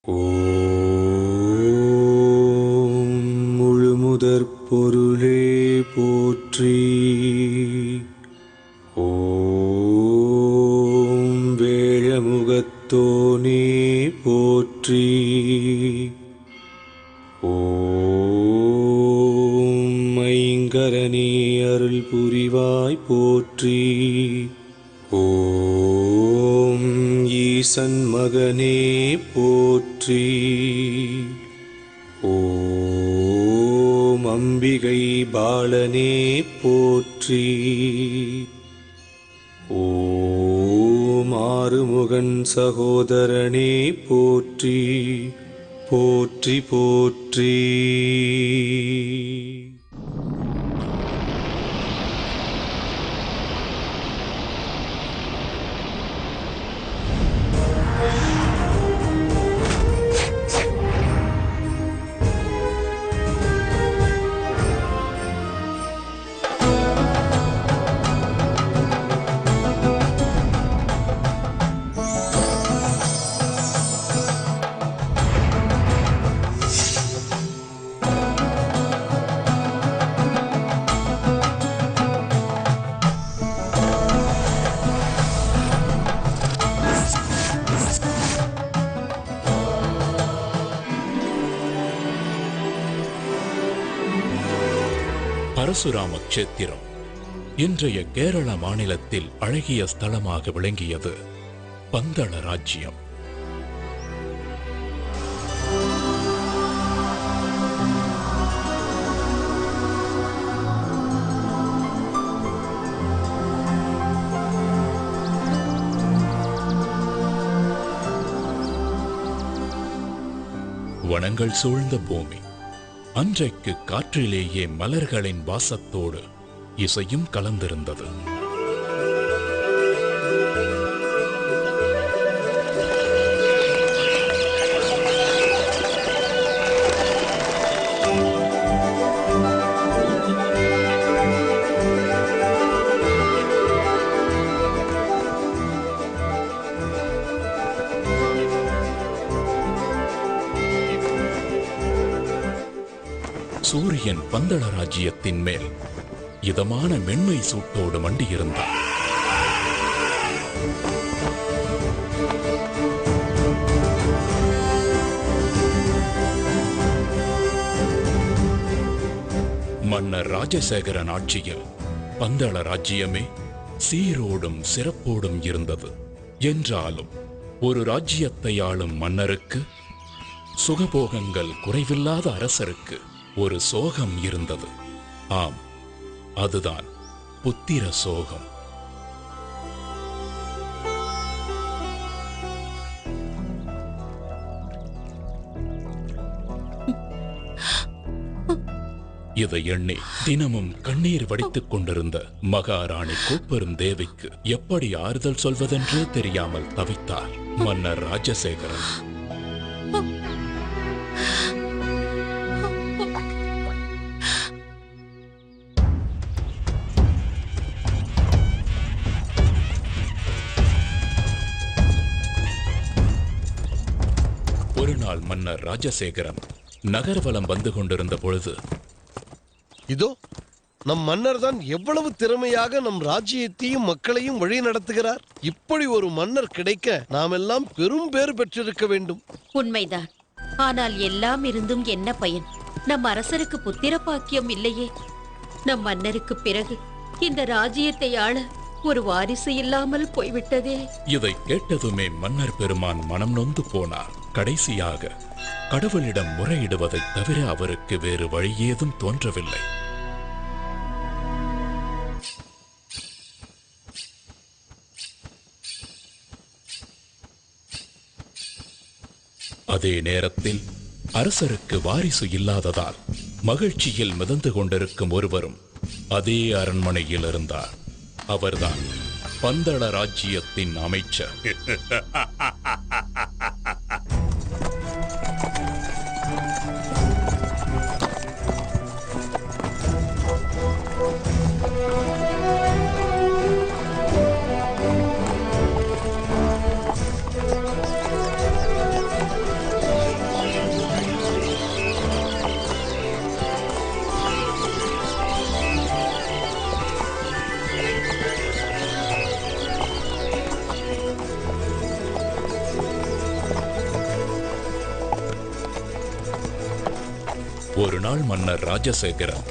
ஓம் முழுமுதற் பொருளே போற்றி. ஓம் வேழமுகத்தோனே போற்றி. ஓம் ஐங்கரனே அருள் புரிவாய் போற்றி. ஓம் ஈசன் மகனே போற்றி. ஓம் அம்பிகை பாலனே போற்றி. ஓம் ஆறுமுகன் சகோதரனே போற்றி. போற்றி போற்றி. பரசுராம க்ஷேத்திரம் இன்றைய கேரள மாநிலத்தில் அழகிய ஸ்தலமாக விளங்கியது பந்தள ராஜ்யம். வனங்கள் சூழ்ந்த பூமி. அன்றைக்கு காற்றிலேயே மலர்களின் வாசத்தோடு இசையும் கலந்திருந்தது. சூரியன் பந்தள ராஜ்யத்தின் மேல் இதமான மென்மை சூட்டோடு மண்டியிருந்தார். மன்னர் ராஜசேகரன் ஆட்சியில் பந்தள ராஜ்யமே சீரோடும் சிறப்போடும் இருந்தது. என்றாலும் ஒரு ராஜ்யத்தை ஆளும் மன்னருக்கு, சுகபோகங்கள் குறைவில்லாத அரசருக்கு ஒரு சோகம் இருந்தது. ஆம், அதுதான் புத்திர சோகம். இதை எண்ணி தினமும் கண்ணீர் வடித்துக் கொண்டிருந்த மகாராணி கோப்பெரும் தேவிக்கு எப்படி ஆறுதல் சொல்வதென்றே தெரியாமல் தவித்தார் மன்னர் ராஜசேகரன். ஒரு நாள் மன்னர் ராஜசேகரன் நகர்வலம் வந்து கொண்டிருந்த பொழுது, இதோ நம் மன்னர் தான் எவ்வளவு திறமையாக நம் ராஜ்யத்தையும் மக்களையும் வழி நடத்துகிறார். இப்படி ஒரு மன்னர் கிடைக்க நாம் எல்லாம் பெரும் பேறு பெற்றிருக்க வேண்டும். உண்மைதான். ஆனால் எல்லாம் இருந்தும் என்ன பயன்? நம் அரசருக்கு புத்திர பாக்கியம் இல்லையே. நம் மன்னருக்கு பிறகு இந்த ராஜ்யத்தை ஆள ஒரு வாரிசு இல்லாமல் போய்விட்டதே. இதை கேட்டதுமே மன்னர் பெருமான் மனம் நொந்து போனார். கடைசியாக கடவுளிடம் முறையிடுவதைத் தவிர அவருக்கு வேறு வழி ஏதும் தோன்றவில்லை. அதே நேரத்தில் அரசருக்கு வாரிசு இல்லாததால் மகிழ்ச்சியில் மிதந்து கொண்டிருக்கும் ஒருவரும் அதே அரண்மனையில் இருந்தார். அவர்தான் பந்தள ராஜ்யத்தின் அமைச்சர். ஒரு நாள் மன்னர் ராஜசேகரன்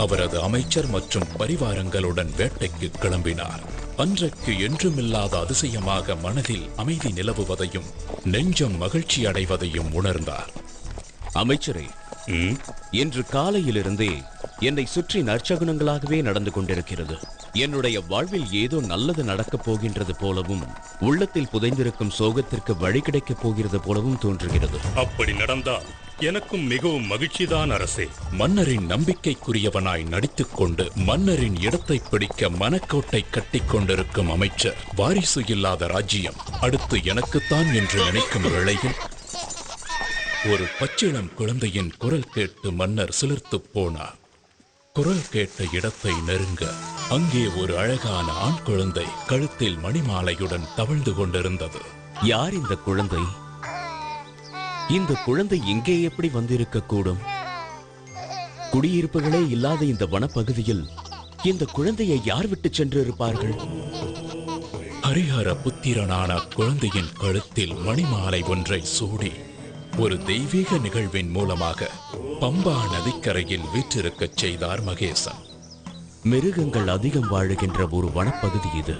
அவரது அமைச்சர் மற்றும் பரிவாரங்களுடன் வேட்டைக்கு கிளம்பினார். அன்றைக்கு என்றுமில்லாத அதிசயமாக மனதில் அமைதி நிலவுவதையும் நெஞ்சம் மகிழ்ச்சி அடைவதையும் உணர்ந்தார். அமைச்சரே, இன்று காலையிலிருந்தே என்னை சுற்றி நற்சகுனங்களாகவே நடந்து கொண்டிருக்கிறது. என்னுடைய வாழ்வில் ஏதோ நல்லது நடக்கப் போகின்றது போலவும், உள்ளத்தில் புதைந்திருக்கும் சோகத்திற்கு வழி கிடைக்கப் போகிறது போலவும் தோன்றுகிறது. அப்படி நடந்தால் எனக்கும் மிகவும் மகிழ்ச்சிதான் அரசே. மன்னரின் நம்பிக்கைக்குரியவனாய் நடித்துக் கொண்டு மன்னரின் இடத்தை பிடிக்க மனக்கோட்டை கட்டிக் கொண்டிருக்கும் அமைச்சர், வாரிசு இல்லாத ராஜ்யம் அடுத்து எனக்குத்தான் என்று நினைக்கும் வேளையில் ஒரு பச்சிளம் குழந்தையின் குரல் கேட்டு மன்னர் சிலிர்த்துப் போனார். குரல் கேட்ட இடத்தை நெருங்க அங்கே ஒரு அழகான ஆண் குழந்தை கழுத்தில் மணிமாலையுடன் தவழ்ந்து கொண்டிருந்தது. யார் இந்த குழந்தை? இந்த குழந்தை இங்கே எப்படி வந்திருக்க கூடும்? குடியிருப்புகளே இல்லாத இந்த வனப்பகுதியில் இந்த குழந்தையை யார் விட்டு சென்று இருப்பார்கள்? ஹரிஹர புத்திரனான குழந்தையின் கழுத்தில் மணிமாலை ஒன்றை சூடி ஒரு தெய்வீக நிகழ்வின் மூலமாக பம்பா நதிக்கரையில் வீற்றிருக்கச் செய்தார் மகேசன். மிருகங்கள் அதிகம் வாழுகின்ற ஒரு வனப்பகுதி இது.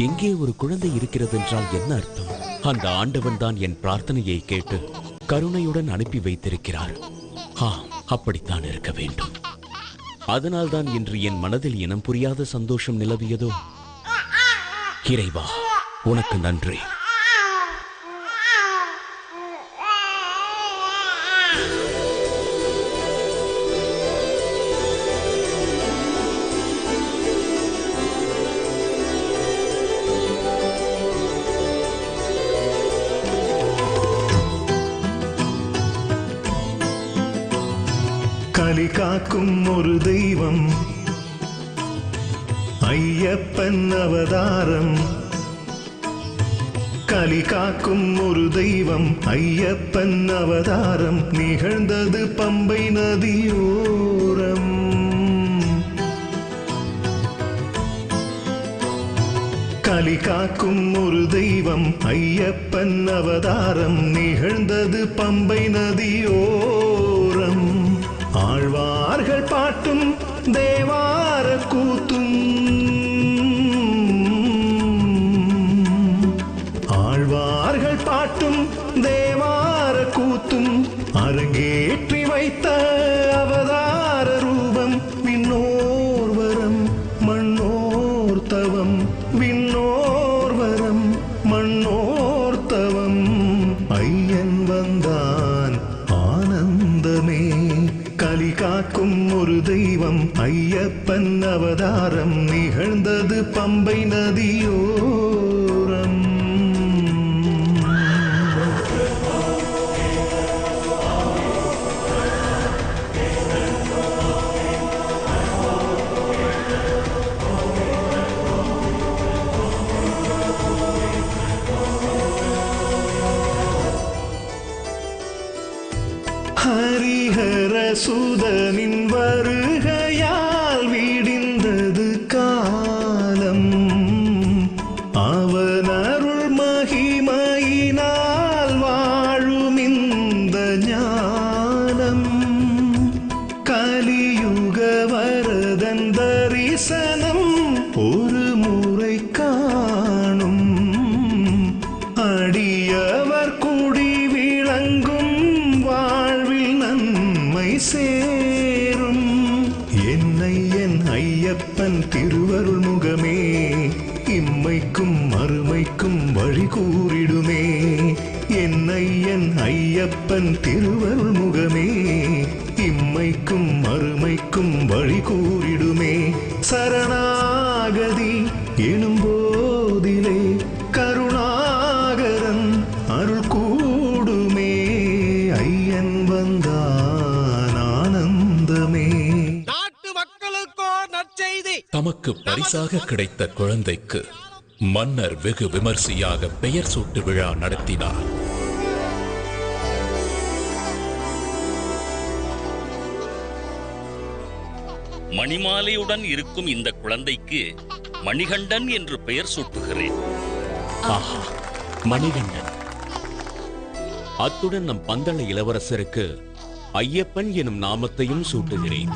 எங்கே ஒரு குழந்தை இருக்கிறது என்றால் என்ன அர்த்தம்? அந்த ஆண்டவன் தான் என் பிரார்த்தனையை கேட்டு கருணையுடன் அனுப்பி வைத்திருக்கிறார். அப்படித்தான் இருக்க வேண்டும். அதனால்தான் இன்று என் மனதில் இனம் புரியாத சந்தோஷம் நிலவியதோ. இறைவா, உனக்கு நன்றி. கலி காக்கும் ஒரு தெய்வம் ஐயப்பன் அவதாரம். கலி காக்கும் ஒரு தெய்வம் ஐயப்பன் அவதாரம் நிகழ்ந்தது பம்பை நதியோரம். கலி காக்கும் ஒரு தெய்வம் ஐயப்பன் அவதாரம் நிகழ்ந்தது பம்பை நதியோரம். ஆழ்வார்கள் பாட்டும் தேவார கூத்தும், ஆழ்வார்கள் பாட்டும் தேவார கூத்தும் அரங்கேற்றி வைத்த அவதார ரூபம். விண்ணோர் வரம் மண்ணோர் தவம், விண்ணோர் வரம் மண்ணோர் தவம். ஐயன் வந்தான் ஆனந்தமே. கலி காக்கும் ஒரு தெய்வம் ஐயப்பன் அவதாரம் நிகழ்ந்தது பம்பை நதியோரம். ஹரிஹர சுதனின் வருகையால் விடிந்தது காலம். அவன் அருள் மகிமையினால் வாழும் இந்த ஞானம். கலியுக வரதன் தரிசனம் ஒரு முறை காணும். அடியவர் குடி விளங்கும் வாழ்வில் நன்மை சேரும். என்னை என் ஐயப்பன் திருவருள் முகமே இம்மைக்கும் மறுமைக்கும் வழி கூறிடுமே. என்னை என் ஐயப்பன் திருவருள் முகமே இம்மைக்கும் மறுமைக்கும் வழி கூறிடுமே. சரணாகதி எனும் போதிலே கருணாகரன் அருள் கூடுமே. ஐயன் வந்தான் ஆனந்தமே. நாட்டு மக்களுக்கோ நற்செய்தி. தமக்கு பரிசாக கிடைத்த குழந்தைக்கு மன்னர் வெகு விமர்சையாக பெயர் சூட்டு விழா நடத்தினார். மணிமாலையுடன் இருக்கும் இந்த குழந்தைக்கு மணிகண்டன் என்று பெயர் சூட்டுகிறேன். ஆஹா, மணிகண்டன். அத்துடன் நம் பந்தள இளவரசருக்கு ஐயப்பன் எனும் நாமத்தையும் சூட்டுகிறேன்.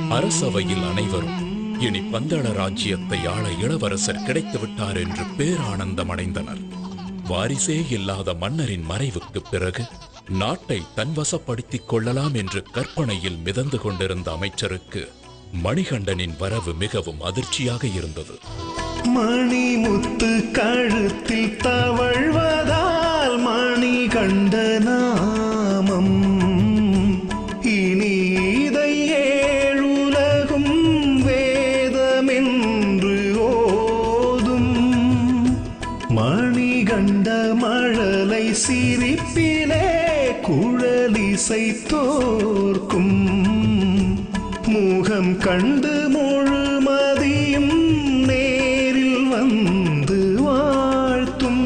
அரசவையில் அனைவரும் இனி பந்தள ராஜ்யத்தை ஆள இளவரசர் கிடைத்து விட்டார் என்று பேரானந்தம் அடைந்தனர். வாரிசே இல்லாத மன்னரின் மறைவுக்குப் பிறகு நாட்டை தன்வசப்படுத்திக் கொள்ளலாம் என்று கற்பனையில் மிதந்து கொண்டிருந்த அமைச்சருக்கு மணிகண்டனின் வரவு மிகவும் அதிர்ச்சியாக இருந்தது. மணிமுத்து கழுத்தில் தவழ்வதால் மணிகண்ட நாமம் இனி இதை ஏழுலகும் வேதமென்று ஓதும். மணிகண்ட மழலை சிரிப்பிலே குழலிசை தோர்க்கும். முகம் கண்டு முழுமதியும் நேரில் வந்து வாழ்த்தும்.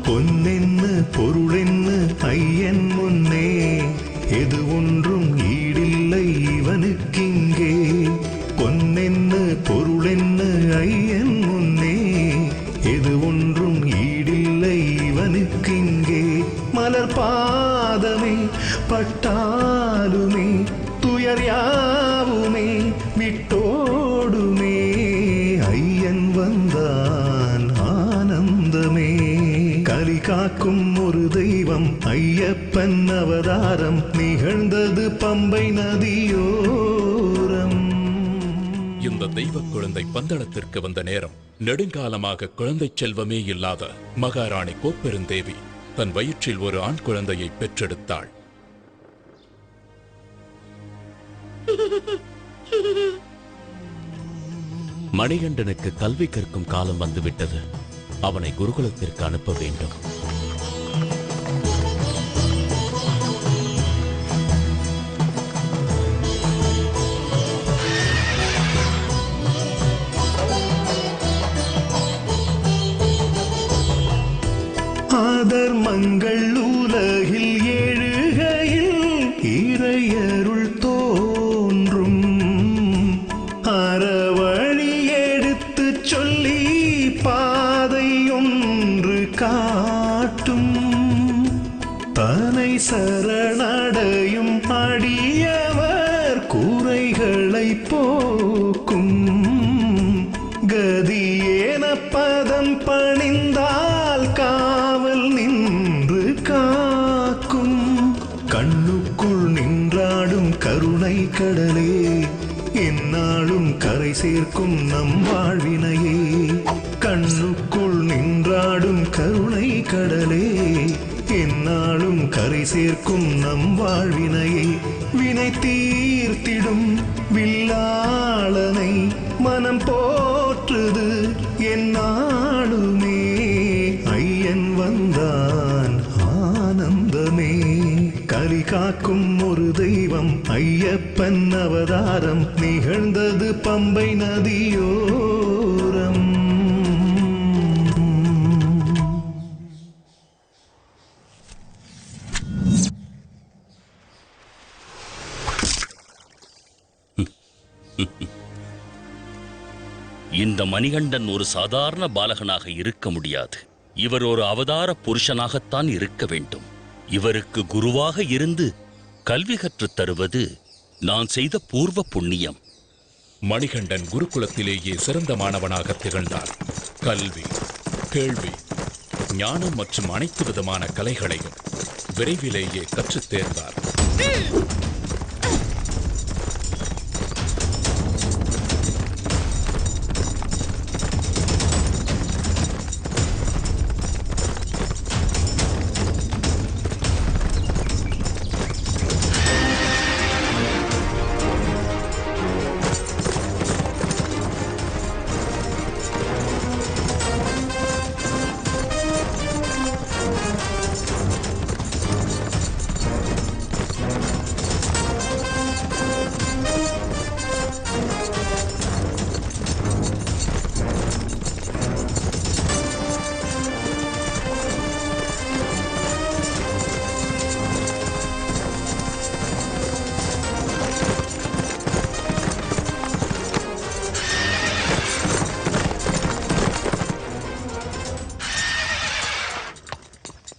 பொன்னென்ன பொருளென்ன ஐயன் முன்னே எது ஒன்றும் ஈடில்லை இவனுக்கிங்கே. பொன்னென்ன பொருளென்ன ஐயன் முன்னே எது ஒன்றும் ஈடில்லை இவனுக்கிங்கே. மலர் பாதமே பட்டாலுமே துயர் யாவுமே விட்டோடுமே. ஐயன் வந்தான் ஆனந்தமே. கலி காக்கும் ஒரு தெய்வம் ஐயப்பன் அவதாரம் நிகழ்ந்தது பம்பை நதியோரம். இந்த தெய்வ குழந்தை பந்தளத்திற்கு வந்த நேரம் நெடுங்காலமாக குழந்தை செல்வமே இல்லாத மகாராணி கோப்பெருந்தேவி தன் வயிற்றில் ஒரு ஆண் குழந்தையை பெற்றெடுத்தாள். மணிகண்டனுக்கு கல்வி கற்கும் காலம் வந்துவிட்டது. அவனை குருகுலத்திற்கு அனுப்ப வேண்டும். ஆதர்மங்கள் உலகில் எழுகையில் இறையருள் தோன்றும். அறவழி எடுத்து சொல்லி பாதை ஒன்று காட்டும். தனை சரணடையும் அடியவர் குறைகளை போக்கும். கதியேன பதம் பணிந்தால் காவல் நின்று காக்கும். கண்ணுக்குள் நின்றாடும் கருணை கடலே எந்நாளும் கரை சேர்க்கும் நம் வாழ்வினையே. கண்ணுக்குள் நின்றாடும் கருணை கடலே எந்நாளும் கரை சேர்க்கும் நம் வாழ்வினையே. வினை தீர்த்திடும் வில்லாளனை மனம் போற்றுது எந்நாளுமே. ஐயன் வந்தான் ஆனந்தமே. கலி காக்கும் ஒரு தெய்வம் ஐயப்பன் அவதாரம் நிகழ்ந்தது பம்பை நதியோரம். இந்த மணிகண்டன் ஒரு சாதாரண பாலகனாக இருக்க முடியாது. இவர் ஒரு அவதார புருஷனாகத்தான் இருக்க வேண்டும். இவருக்கு குருவாக இருந்து கல்வி கற்றுத் தருவது நான் செய்த பூர்வ புண்ணியம். மணிகண்டன் குருகுலத்திலேயே சிறந்த மாணவனாக திகழ்ந்தார். கல்வி, கேள்வி, ஞானம் மற்றும் அனைத்து விதமான கலைகளையும் விரைவிலேயே கற்றுத் தேர்ந்தார்.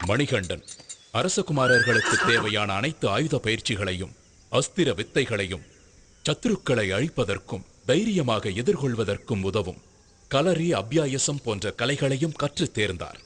மணிகண்டன் அரசகுமாரர்களுக்கு தேவையான அனைத்து ஆயுத பயிற்சிகளையும் அஸ்திர வித்தைகளையும் சத்துருக்களை அழிப்பதற்கும் தைரியமாக எதிர்கொள்வதற்கும் உதவும் கலரி அபியாயசம் போன்ற கலைகளையும் கற்றுத் தேர்ந்தார்.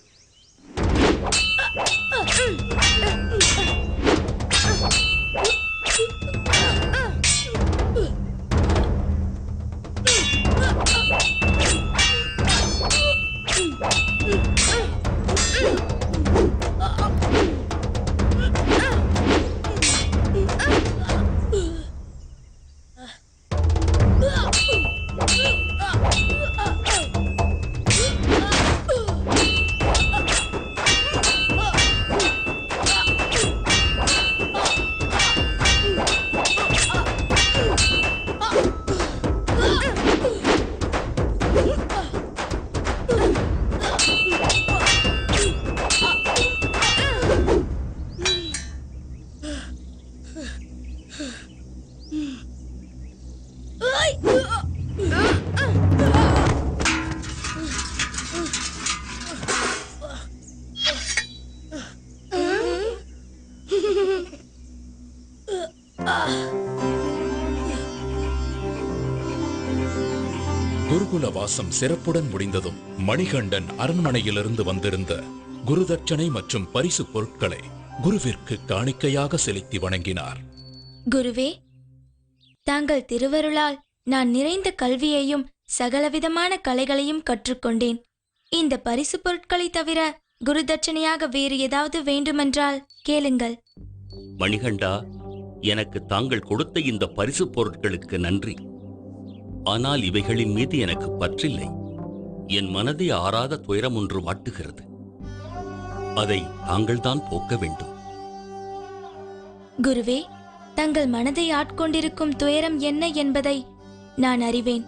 குருகுல வாசம் சிறப்புடன் முடிந்ததும் மணிகண்டன் அரண்மனையிலிருந்து வந்திருந்த குருதட்சணை மற்றும் பரிசு பொருட்களை குருவிற்கு காணிக்கையாக செலுத்தி வணங்கினார். குருவே, தாங்கள் திருவருளால் நான் நிறைந்த கல்வியையும் சகலவிதமான கலைகளையும் கற்றுக்கொண்டேன். இந்த பரிசு பொருட்களை தவிர குருதட்சணையாக வேறு ஏதாவது வேண்டுமென்றால் கேளுங்கள். மணிகண்டா, எனக்கு தாங்கள் கொடுத்த இந்த பரிசு பொருட்களுக்கு நன்றி. ஆனால் இவைகளின் மீது எனக்கு பற்றில்லை. என் மனதை ஆறாத துயரம் ஒன்று வாட்டுகிறது. அதை தாங்கள்தான் போக்க வேண்டும். குருவே, தங்கள் மனதை ஆட்கொண்டிருக்கும் துயரம் என்ன என்பதை நான் அறிவேன்.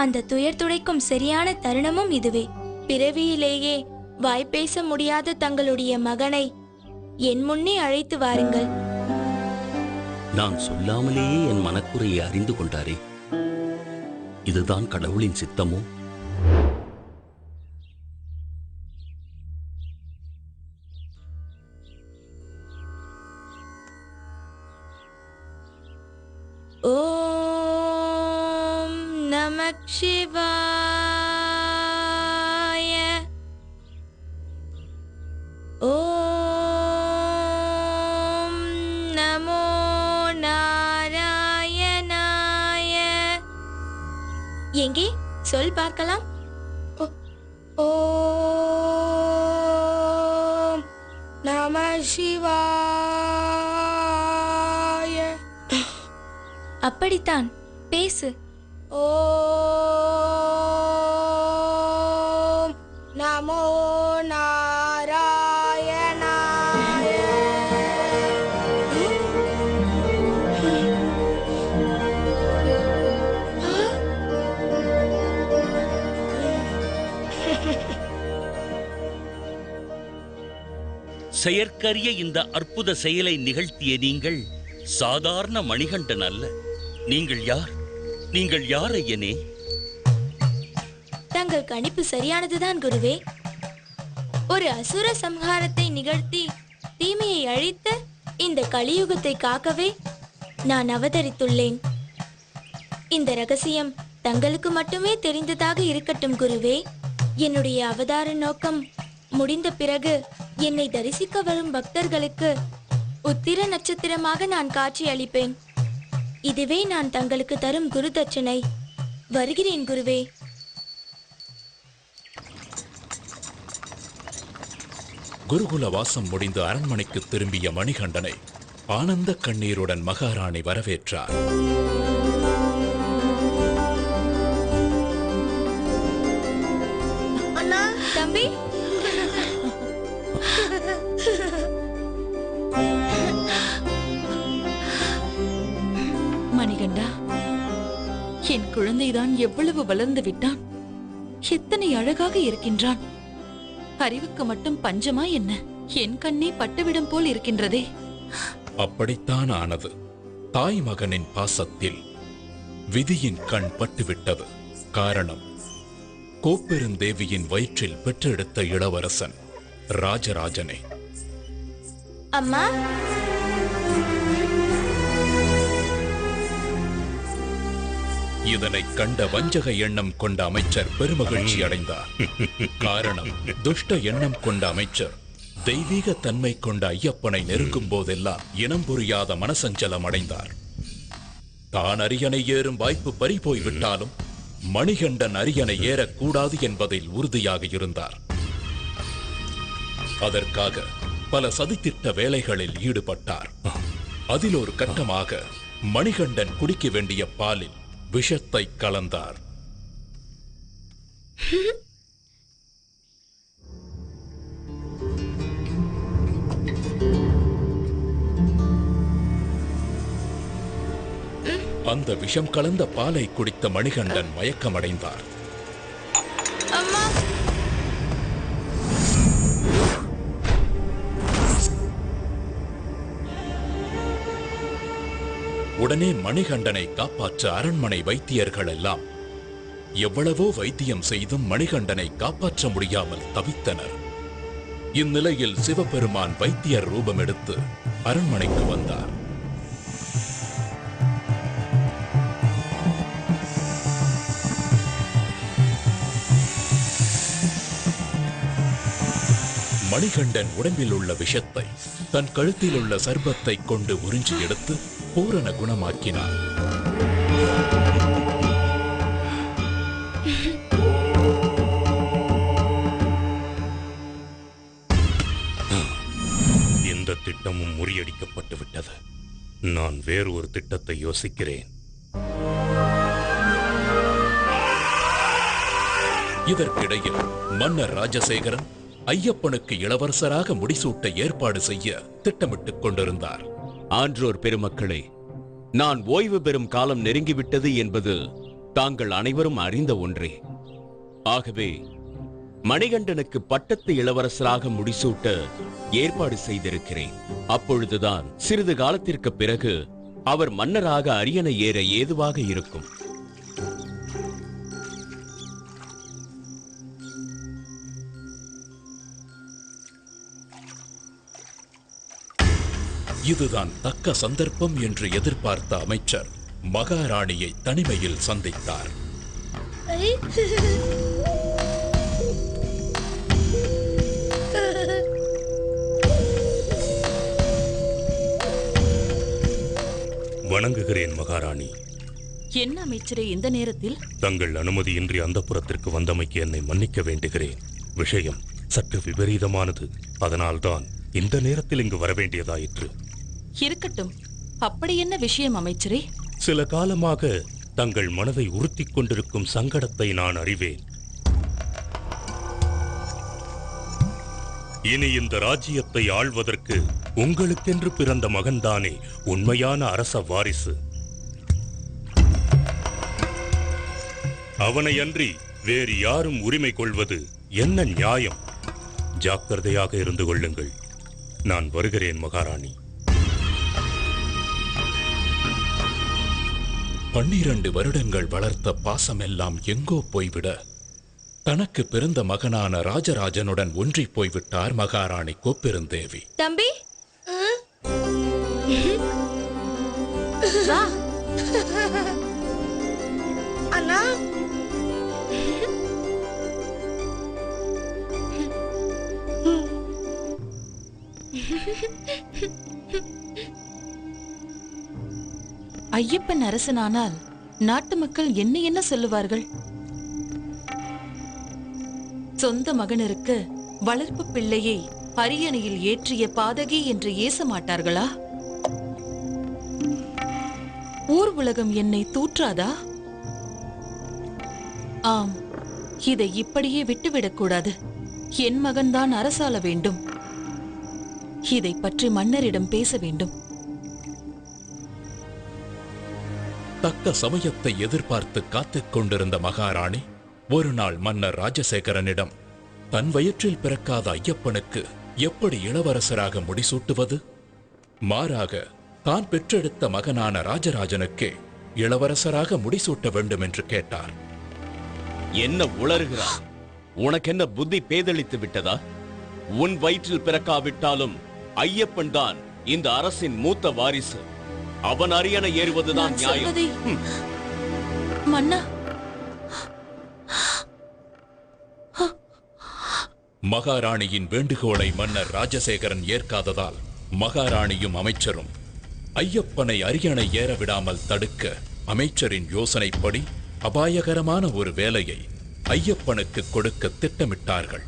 அந்த துயர் துடைக்கும் சரியான தருணமும் இதுவே. பிறவியிலேயே வாய்ப்பேச முடியாத தங்களுடைய மகனை என் முன்னே அழைத்து வாருங்கள். நான் சொல்லாமலேயே என் மனக்குறையை அறிந்து கொண்டாரே. இதுதான் கடவுளின் சித்தமோ? ஓம் நமக் சிவாய. ஓம் நமோ நாராயணாய. எங்கே சொல் பார்க்கலாம். ஓம் நம சிவாய. அப்படித்தான், பேசு. ஓம் நமோ நாராயணாய. செயற்கரிய இந்த அற்புத செயலை நிகழ்த்திய நீங்கள் சாதாரண மணிகண்டன் அல்ல. நீங்கள் யார்? நீங்கள் யார் ஐயனே? தங்கள் கணிப்பு சரியானதுதான் குருவே. ஒரு அசுர சம்ஹாரத்தை நிகழ்த்தி தீமையை அழித்து இந்த கலியுகத்தை காக்கவே நான் அவதரித்துள்ளேன். இந்த ரகசியம் தங்களுக்கு மட்டுமே தெரிந்ததாக இருக்கட்டும் குருவே. என்னுடைய அவதார நோக்கம் முடிந்த பிறகு என்னை தரிசிக்க வரும் பக்தர்களுக்கு உத்திர நட்சத்திரமாக நான் காட்சி அளிப்பேன். இதுவே நான் தங்களுக்கு தரும் குரு தட்சணை. வருகிறேன் குருவே. குருகுல வாசம் முடிந்து அரண்மனைக்கு திரும்பிய மணிகண்டனை ஆனந்த கண்ணீருடன் மகாராணி வரவேற்றார். அண்ணா, தம்பி. மணிகண்டா, என் குழந்தைதான் எவ்வளவு வளர்ந்து விட்டான். எத்தனை அழகாக இருக்கின்றான். அறிவுக்கு மட்டும் பஞ்சமா என்ன? என் கண்ணே பட்டுவிடும் போல் இருக்கின்றதே. அப்படித்தான் ஆனது. தாய் மகனின் பாசத்தில் விதியின் கண் பட்டுவிட்டது. காரணம், கோப்பெருந்தேவியின் வயிற்றில் பெற்றெடுத்த இளவரசன் ராஜராஜனே. அம்மா, இதனை கண்ட வஞ்சக எண்ணம் கொண்ட அமைச்சர் பெருமகிழ்ச்சி அடைந்தார். காரணம், துஷ்ட எண்ணம் கொண்ட அமைச்சர் தெய்வீக தன்மை கொண்ட ஐயப்பனை நெருங்கும் போதெல்லாம் இனம் புரியாத மனசஞ்சலம் அடைந்தார். தான் அரியணை ஏறும் வாய்ப்பு பறிபோய் விட்டாலும் மணிகண்டன் அரியணை ஏறக்கூடாது என்பதில் உறுதியாக இருந்தார். அதற்காக பல சதித்திட்ட வேலைகளில் ஈடுபட்டார். அதில் ஒரு கட்டமாக மணிகண்டன் குடிக்க வேண்டிய பாலில் விஷத்தை கலந்தார். அந்த விஷம் கலந்த பாலை குடித்த மணிகண்டன் மயக்கமடைந்தார். அம்மா, உடனே மணிகண்டனை காப்பாற்ற அரண்மனை வைத்தியர்கள் எல்லாம் எவ்வளவோ வைத்தியம் செய்தும் மணிகண்டனை காப்பாற்ற முடியாமல் தவித்தனர். இந்நிலையில் சிவபெருமான் வைத்தியர் ரூபம் எடுத்து அரண்மனைக்கு வந்தார். மணிகண்டன் உடம்பில் உள்ள விஷத்தை தன் கழுத்தில் உள்ள சர்பத்தை கொண்டு உறிஞ்சி எடுத்து பூரண குணமாக்கினார். இந்த திட்டமும் முறியடிக்கப்பட்டு விட்டது. நான் வேறு ஒரு திட்டத்தை யோசிக்கிறேன். இதற்கிடையில் மன்னர் ராஜசேகரன் ஐயப்பனுக்கு இளவரசராக முடிசூட்ட ஏற்பாடு செய்ய திட்டமிட்டுக் கொண்டிருந்தார். ஆன்றோர் பெருமக்களே, நான் ஓய்வு பெறும் காலம் நெருங்கிவிட்டது என்பது தாங்கள் அனைவரும் அறிந்த ஒன்றே. ஆகவே மணிகண்டனுக்கு பட்டத்து இளவரசராக முடிசூட்ட ஏற்பாடு செய்திருக்கிறேன். அப்பொழுதுதான் சிறிது காலத்திற்கு பிறகு அவர் மன்னராக அரியணை ஏற ஏதுவாக இருக்கும். இதுதான் தக்க சந்தர்ப்பம் என்று எதிர்பார்த்த அமைச்சர் மகாராணியை தனிமையில் சந்தித்தார். வணங்குகிறேன் மகாராணி. என்ன அமைச்சரே இந்த நேரத்தில்? தங்கள் அனுமதியின்றி அந்தப்புரத்திற்கு வந்தமைக்கு என்னை மன்னிக்க வேண்டுகிறேன். விஷயம் சற்று விபரீதமானது. அதனால்தான் இந்த நேரத்தில் இங்கு வரவேண்டியதாயிற்று. இருக்கட்டும், அப்படி என்ன விஷயம் அமைச்சரே? சில காலமாக தங்கள் மனதை உறுத்திக் கொண்டிருக்கும் சங்கடத்தை நான் அறிவேன். இனி இந்த ராஜ்யத்தை ஆள்வதற்கு உங்களுக்கென்று பிறந்த மகன்தானே உண்மையான அரச வாரிசு. அவனை அன்றி வேறு யாரும் உரிமை கொள்வது என்ன நியாயம்? ஜாக்கிரதையாக இருந்து கொள்ளுங்கள். நான் வருகிறேன் மகாராணி. 12 வருடங்கள் வளர்த்த பாசமெல்லாம் எங்கோ போய்விட தனக்கு பிறந்த மகனான ராஜராஜனுடன் ஒன்றி போய்விட்டார் மகாராணி கோப்பெருந்தேவி. தம்பி, வா. அண்ணா, ஐயப்பன் அரசனானால் நாட்டு மக்கள் என்ன என்ன சொல்லுவார்கள்? சொந்த மகனிற்கு வளர்ப்பு பிள்ளையை அரியணையில் ஏற்றிய பாதகி என்று ஏச மாட்டார்களா? ஊர் உலகம் என்னை தூற்றாதா? ஆம், இதை இப்படியே விட்டுவிடக்கூடாது. என் மகன்தான் அரசாள வேண்டும். இதை பற்றி மன்னரிடம் பேச வேண்டும். தக்க சமயத்தை எதிர்பார்த்து காத்துக் கொண்டிருந்த மகாராணி ஒரு நாள் மன்னர் ராஜசேகரனிடம் தன் வயிற்றில் பிறக்காத ஐயப்பனுக்கு எப்படி இளவரசராக முடிசூட்டுவது, மாறாக தான் பெற்றெடுத்த மகனான ராஜராஜனுக்கே இளவரசராக முடிசூட்ட வேண்டும் என்று கேட்டார். என்ன உளறுகிறார்? உனக்கென்ன புத்தி பேதளித்து விட்டதா? உன் வயிற்றில் பிறக்காவிட்டாலும் ஐயப்பன் தான் இந்த அரசின் மூத்த வாரிசு. அவன் அரியணை ஏறுவதுதான் நான் நியாயம். சொல்வதை- மன்னா, மகாராணியின் வேண்டுகோளை மன்னர் ராஜசேகரன் ஏற்காததால் மகாராணியும் அமைச்சரும் ஐயப்பனை அரியணை ஏற விடாமல் தடுக்க அமைச்சரின் யோசனைப்படி அபாயகரமான ஒரு வேலையை ஐயப்பனுக்கு கொடுக்க திட்டமிட்டார்கள்.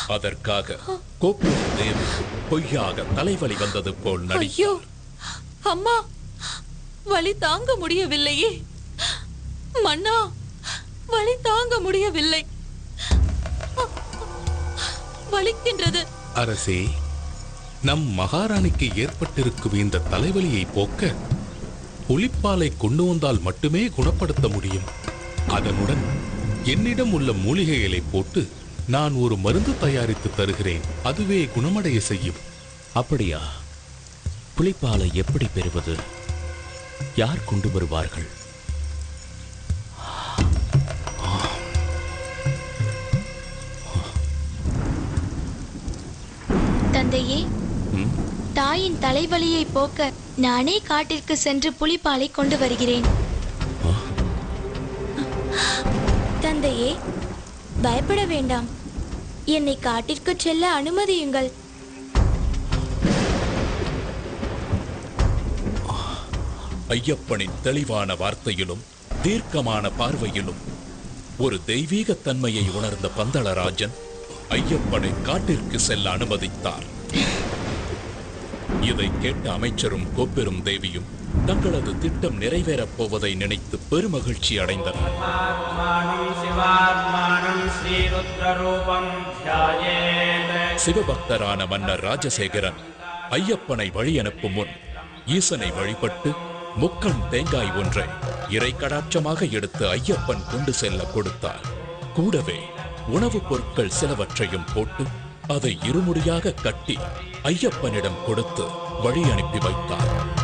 அதற்காக கோப்பூர் தேவி பொய்யாக தலைவலி வந்தது போல் ஐயோ நடித்தார். அம்மா, வலி தாங்க முடியவில்லையே. மன்னா, வலி தாங்க முடியவில்லை. வலிக்கின்றது. அரசே, நம் மகாராணிக்கு ஏற்பட்டிருக்கும் இந்த தலைவலியை போக்க புலிப்பாலை கொண்டு வந்தால் மட்டுமே குணப்படுத்த முடியும். அதனுடன் என்னிடம் உள்ள மூலிகைகளை போட்டு நான் ஒரு மருந்து தயாரித்து தருகிறேன். அதுவே குணமடைய செய்யும். அப்படியா? புலிப்பாலை எப்படி பெறுவது? யார் கொண்டு வருவார்கள்? தந்தையே, தாயின் தலைவலியை போக்க நானே காட்டிற்கு சென்று புலிப்பாலை கொண்டு வருகிறேன். தந்தையே, பயப்பட வேண்டாம். என்னை காட்டிற்கு செல்ல அனுமதியுங்கள். ஐயப்பனின் தெளிவான வார்த்தையிலும் தீர்க்கமான பார்வையிலும் ஒரு தெய்வீக தன்மையை உணர்ந்த பந்தளராஜன் ஐயப்பனை காட்டிற்கு செல்ல அனுமதித்தார். இதை கேட்ட அமைச்சரும் கோப்பெரும் தேவியும் தங்களது திட்டம் நிறைவேறப் போவதை நினைத்து பெருமகிழ்ச்சி அடைந்தனர். சிவபக்தரான மன்னர் ராஜசேகரன் ஐயப்பனை வழி அனுப்பும் முன் ஈசனை வழிபட்டு முக்கண் தேங்காய் ஒன்றை இறை கடாட்சமாக எடுத்து ஐயப்பன் கொண்டு செல்ல கொடுத்தார். கூடவே உணவுப் பொருட்கள் சிலவற்றையும் போட்டு அதை இருமுடியாக கட்டி ஐயப்பனிடம் கொடுத்து வழி அனுப்பி வைத்தார்.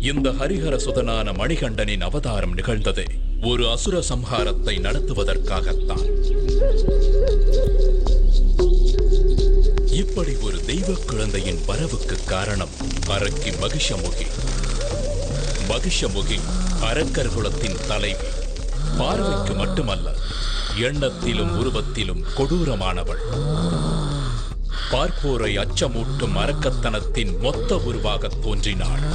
இந்த ஹரிஹர சுதனான மணிகண்டனின் அவதாரம் நிகழ்ந்ததே ஒரு அசுர சம்ஹாரத்தை நடத்துவதற்காகத்தான். இப்படி ஒரு தெய்வ குழந்தையின் வரவுக்கு காரணம் அரக்கி மகிஷமுகி. மகிஷமுகி அரக்கர் குலத்தின் தலைவி. பார்வைக்கு மட்டுமல்ல, எண்ணத்திலும் உருவத்திலும் கொடூரமானவள். பார்ப்போரை அச்சமூட்டும் அரக்கத்தனத்தின் மொத்த உருவாக தோன்றினாள்.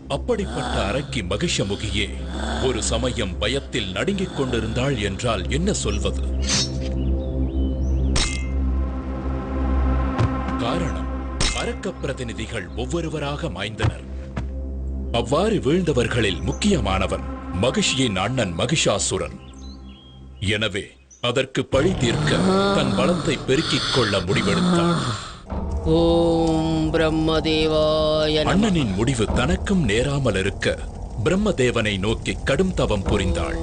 அப்படிப்பட்ட அரக்கி மகிஷமுகியே ஒரு சமயம் பயத்தில் நடுங்கிக் கொண்டிருந்தாள் என்றால் என்ன சொல்வது? காரணம், அரக்க பிரதிநிதிகள் ஒவ்வொருவராக மாய்ந்தனர். அவ்வாறு வீழ்ந்தவர்களில் முக்கியமானவன் மகிஷியின் அண்ணன் மகிஷாசுரன். எனவே அதற்கு பழி தீர்க்க தன் பலத்தை பெருக்கிக் கொள்ள முடிவெடுத்தான். ஓம் பிரம்மதேவாய நமः. அண்ணனின் முடிவு தனக்கும் நேராமல் இருக்க பிரம்மதேவனை நோக்கி கடும் தவம் புரிந்தாள்.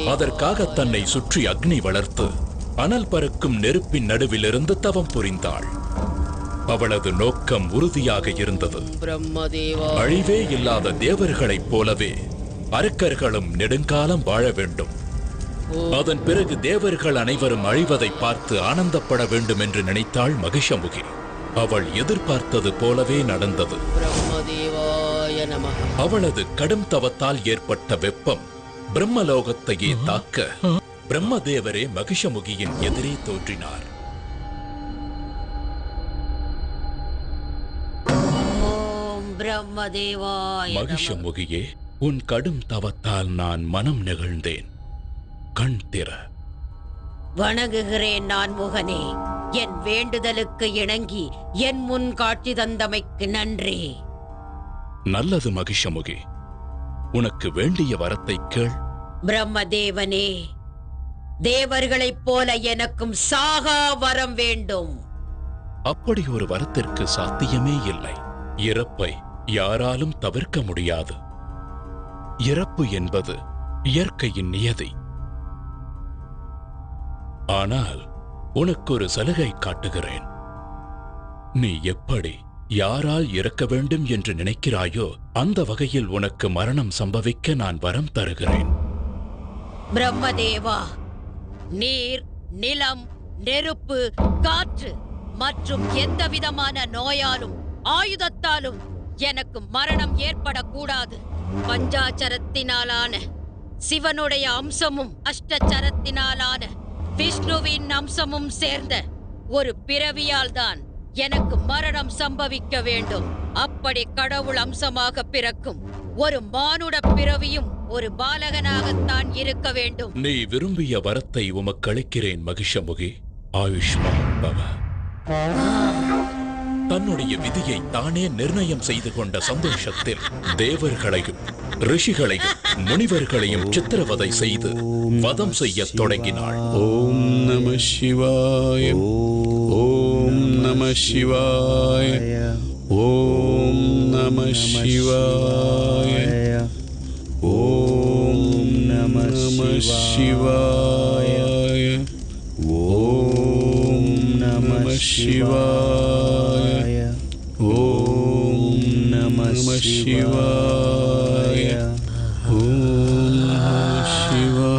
அதற்காக தன்னை சுற்றி அக்னி வளர்த்து அனல் பறக்கும் நெருப்பின் நடுவிலிருந்து தவம் புரிந்தாள். அவளது நோக்கம் உறுதியாக இருந்தது. அழிவே இல்லாத தேவர்களைப் போலவே அரக்கர்களும் நெடுங்காலம் வாழ வேண்டும். அதன் பிறகு தேவர்கள் அனைவரும் அழிவதை பார்த்து ஆனந்தப்பட வேண்டும் என்று நினைத்தாள் மகிஷமுகி. அவள் எதிர்பார்த்தது போலவே நடந்தது. அவளது கடும் தவத்தால் ஏற்பட்ட வெப்பம் பிரம்மலோகத்தையே தாக்க பிரம்மதேவரே மகிஷமுகியின் எதிரே தோன்றினார். ஓம் பிரம்மதேவாய நமः. மகிஷமுகியே, உன் கடும் தவத்தால் நான் மனம் நெகிழ்ந்தேன். கண் திற. வணங்குகிறேன் நான் முகனே. என் வேண்டுதலுக்கு இணங்கி என் முன் காட்சி தந்தமைக்கு நன்றி. நல்லது மகிஷமுகி, உனக்கு வேண்டிய வரத்தை கேள். பிரம்மதேவனே, தேவர்களைப் போல எனக்கும் சாகா வரம் வேண்டும். அப்படி ஒரு வரத்திற்கு சாத்தியமே இல்லை. இறப்பை யாராலும் தவிர்க்க முடியாது. இறப்பு என்பது இயற்கையின் நியதி. ஆனால் உனக்கு ஒரு சலுகை காட்டுகிறேன். நீ எப்படி யாரால் இறக்க வேண்டும் என்று நினைக்கிறாயோ அந்த வகையில் உனக்கு மரணம் சம்பவிக்க நான் வரம் தருகிறேன். பிரம்மதேவா, நீர், நிலம், நெருப்பு, காற்று மற்றும் எந்த விதமான நோயாலும் ஆயுதத்தாலும் எனக்கு மரணம் ஏற்படக்கூடாது. பஞ்சாச்சரத்தினாலான சிவனுடைய அம்சமும் அஷ்டச்சரத்தினாலான விஷ்ணுவின் அம்சமும் சேர்ந்த ஒரு பிறவியால் தான் எனக்கு மரணம் சம்பவிக்க வேண்டும். அப்படி கடவுள் அம்சமாக பிறக்கும் ஒரு மானுட பிறவியும் ஒரு பாலகனாகத்தான் இருக்க வேண்டும். நீ விரும்பிய வரத்தை உமக்கு அளிக்கிறேன் மகிஷமுகி. ஆயுஷ்மான் பவ. தன்னுடைய விதியை தானே நிர்ணயம் செய்து கொண்ட சந்தோஷத்தில் தேவர்களையும் ரிஷிகளையும் முனிவர்களையும் சித்திரவதை செய்து வதம் செய்ய தொடங்கினாள். ஓம் நம சிவாய. ஓம் நம சிவாய. ஓம் நம சிவாய. ஓம் நம சிவாய. ஓம் நம சிவாய. ஓம் நம சிவாய. ஓம் நம சிவாய.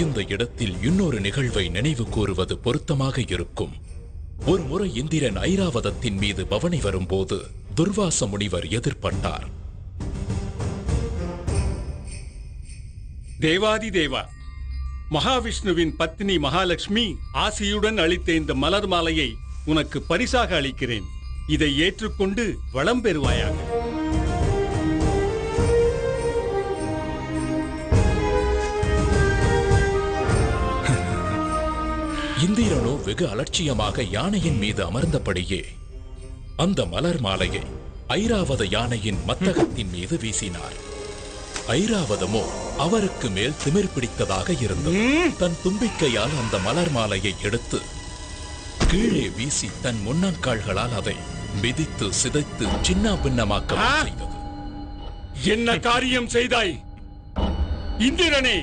இந்த இடத்தில் இன்னொரு நிகழ்வை நினைவு கூறுவது பொருத்தமாக இருக்கும். ஒரு முறை இந்திரன் ஐராவதத்தின் மீது பவனி வரும்போது துர்வாச முனிவர் எதிர்பட்டார். தேவாதி தேவா, மகாவிஷ்ணுவின் பத்னி மகாலட்சுமி ஆசியுடன் அளித்த இந்த மலர் மாலையை உனக்கு பரிசாக அளிக்கிறேன். இதை ஏற்றுக்கொண்டு வளம் பெறுவாயாக. இந்திரனோ வெகு அலட்சியமாக யானையின் மீது அமர்ந்தபடியே அந்த மலர் மாலையை ஐராவத யானையின் மத்தகத்தின் மீது வீசினார். ஐராவதமோ அவருக்கு மேல் திமிர் பிடித்ததாக இருந்தது. தன் தும்பிக்கையால் அந்த மலர் மாலையை எடுத்து கீழே வீசி தன் முன்னங்கால்களால் அதை மிதித்து சிதைத்து சின்ன பின்னமாக்க செய்தது. என்ன காரியம் செய்தாய் இந்திரனே?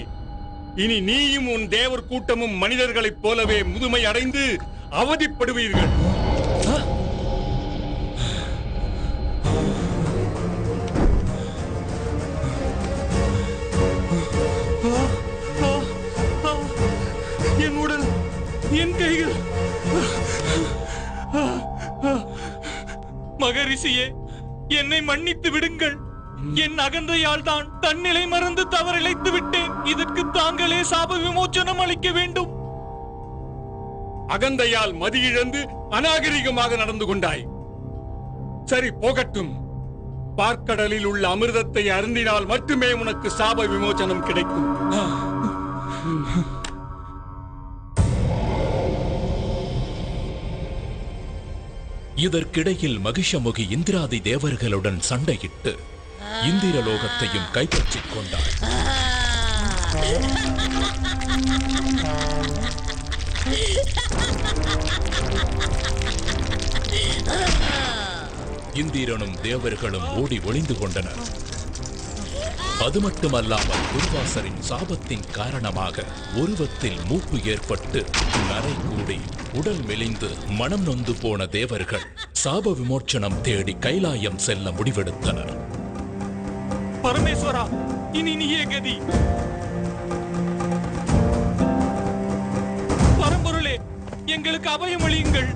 இனி நீயும் உன் தேவர் கூட்டமும் மனிதர்களைப் போலவே முதுமை அடைந்து அவதிப்படுவீர்கள். என் உடல், என் கைகள். மகரிஷியே, என்னை மன்னித்து விடுங்கள். என் அகந்தையால் தான் தன்னிலை மறந்து தவறிழைத்து விட்டேன். இதற்கு தாங்களே சாப விமோச்சனம் அளிக்க வேண்டும். அகந்தையால் மதியிழந்து அநாகரிகமாக நடந்து கொண்டாய். சரி, போகட்டும். பார்க்கடலில் உள்ள அமிர்தத்தை அருந்தினால் மட்டுமே உனக்கு சாப விமோச்சனம் கிடைக்கும். இதற்கிடையில் மகிஷமுகி இந்திராதி தேவர்களுடன் சண்டையிட்டு இந்திரலோகத்தையும் கைப்பற்றிக் கொண்டார். இந்திரனும் தேவர்களும் ஓடி ஒளிந்து கொண்டனர். அது மட்டுமல்லாமல் துர்வாசரின் சாபத்தின் காரணமாக உருவத்தில் மூப்பு ஏற்பட்டு நரை கூடி உடல் மெலிந்து மனம் நொந்து போன தேவர்கள் சாப விமோச்சனம் தேடி கைலாயம் செல்ல முடிவெடுத்தனர். பரமேஸ்வரா, இனி நீயே கதி. பரம்பொருளே, எங்களுக்கு அபயமளியுங்கள்.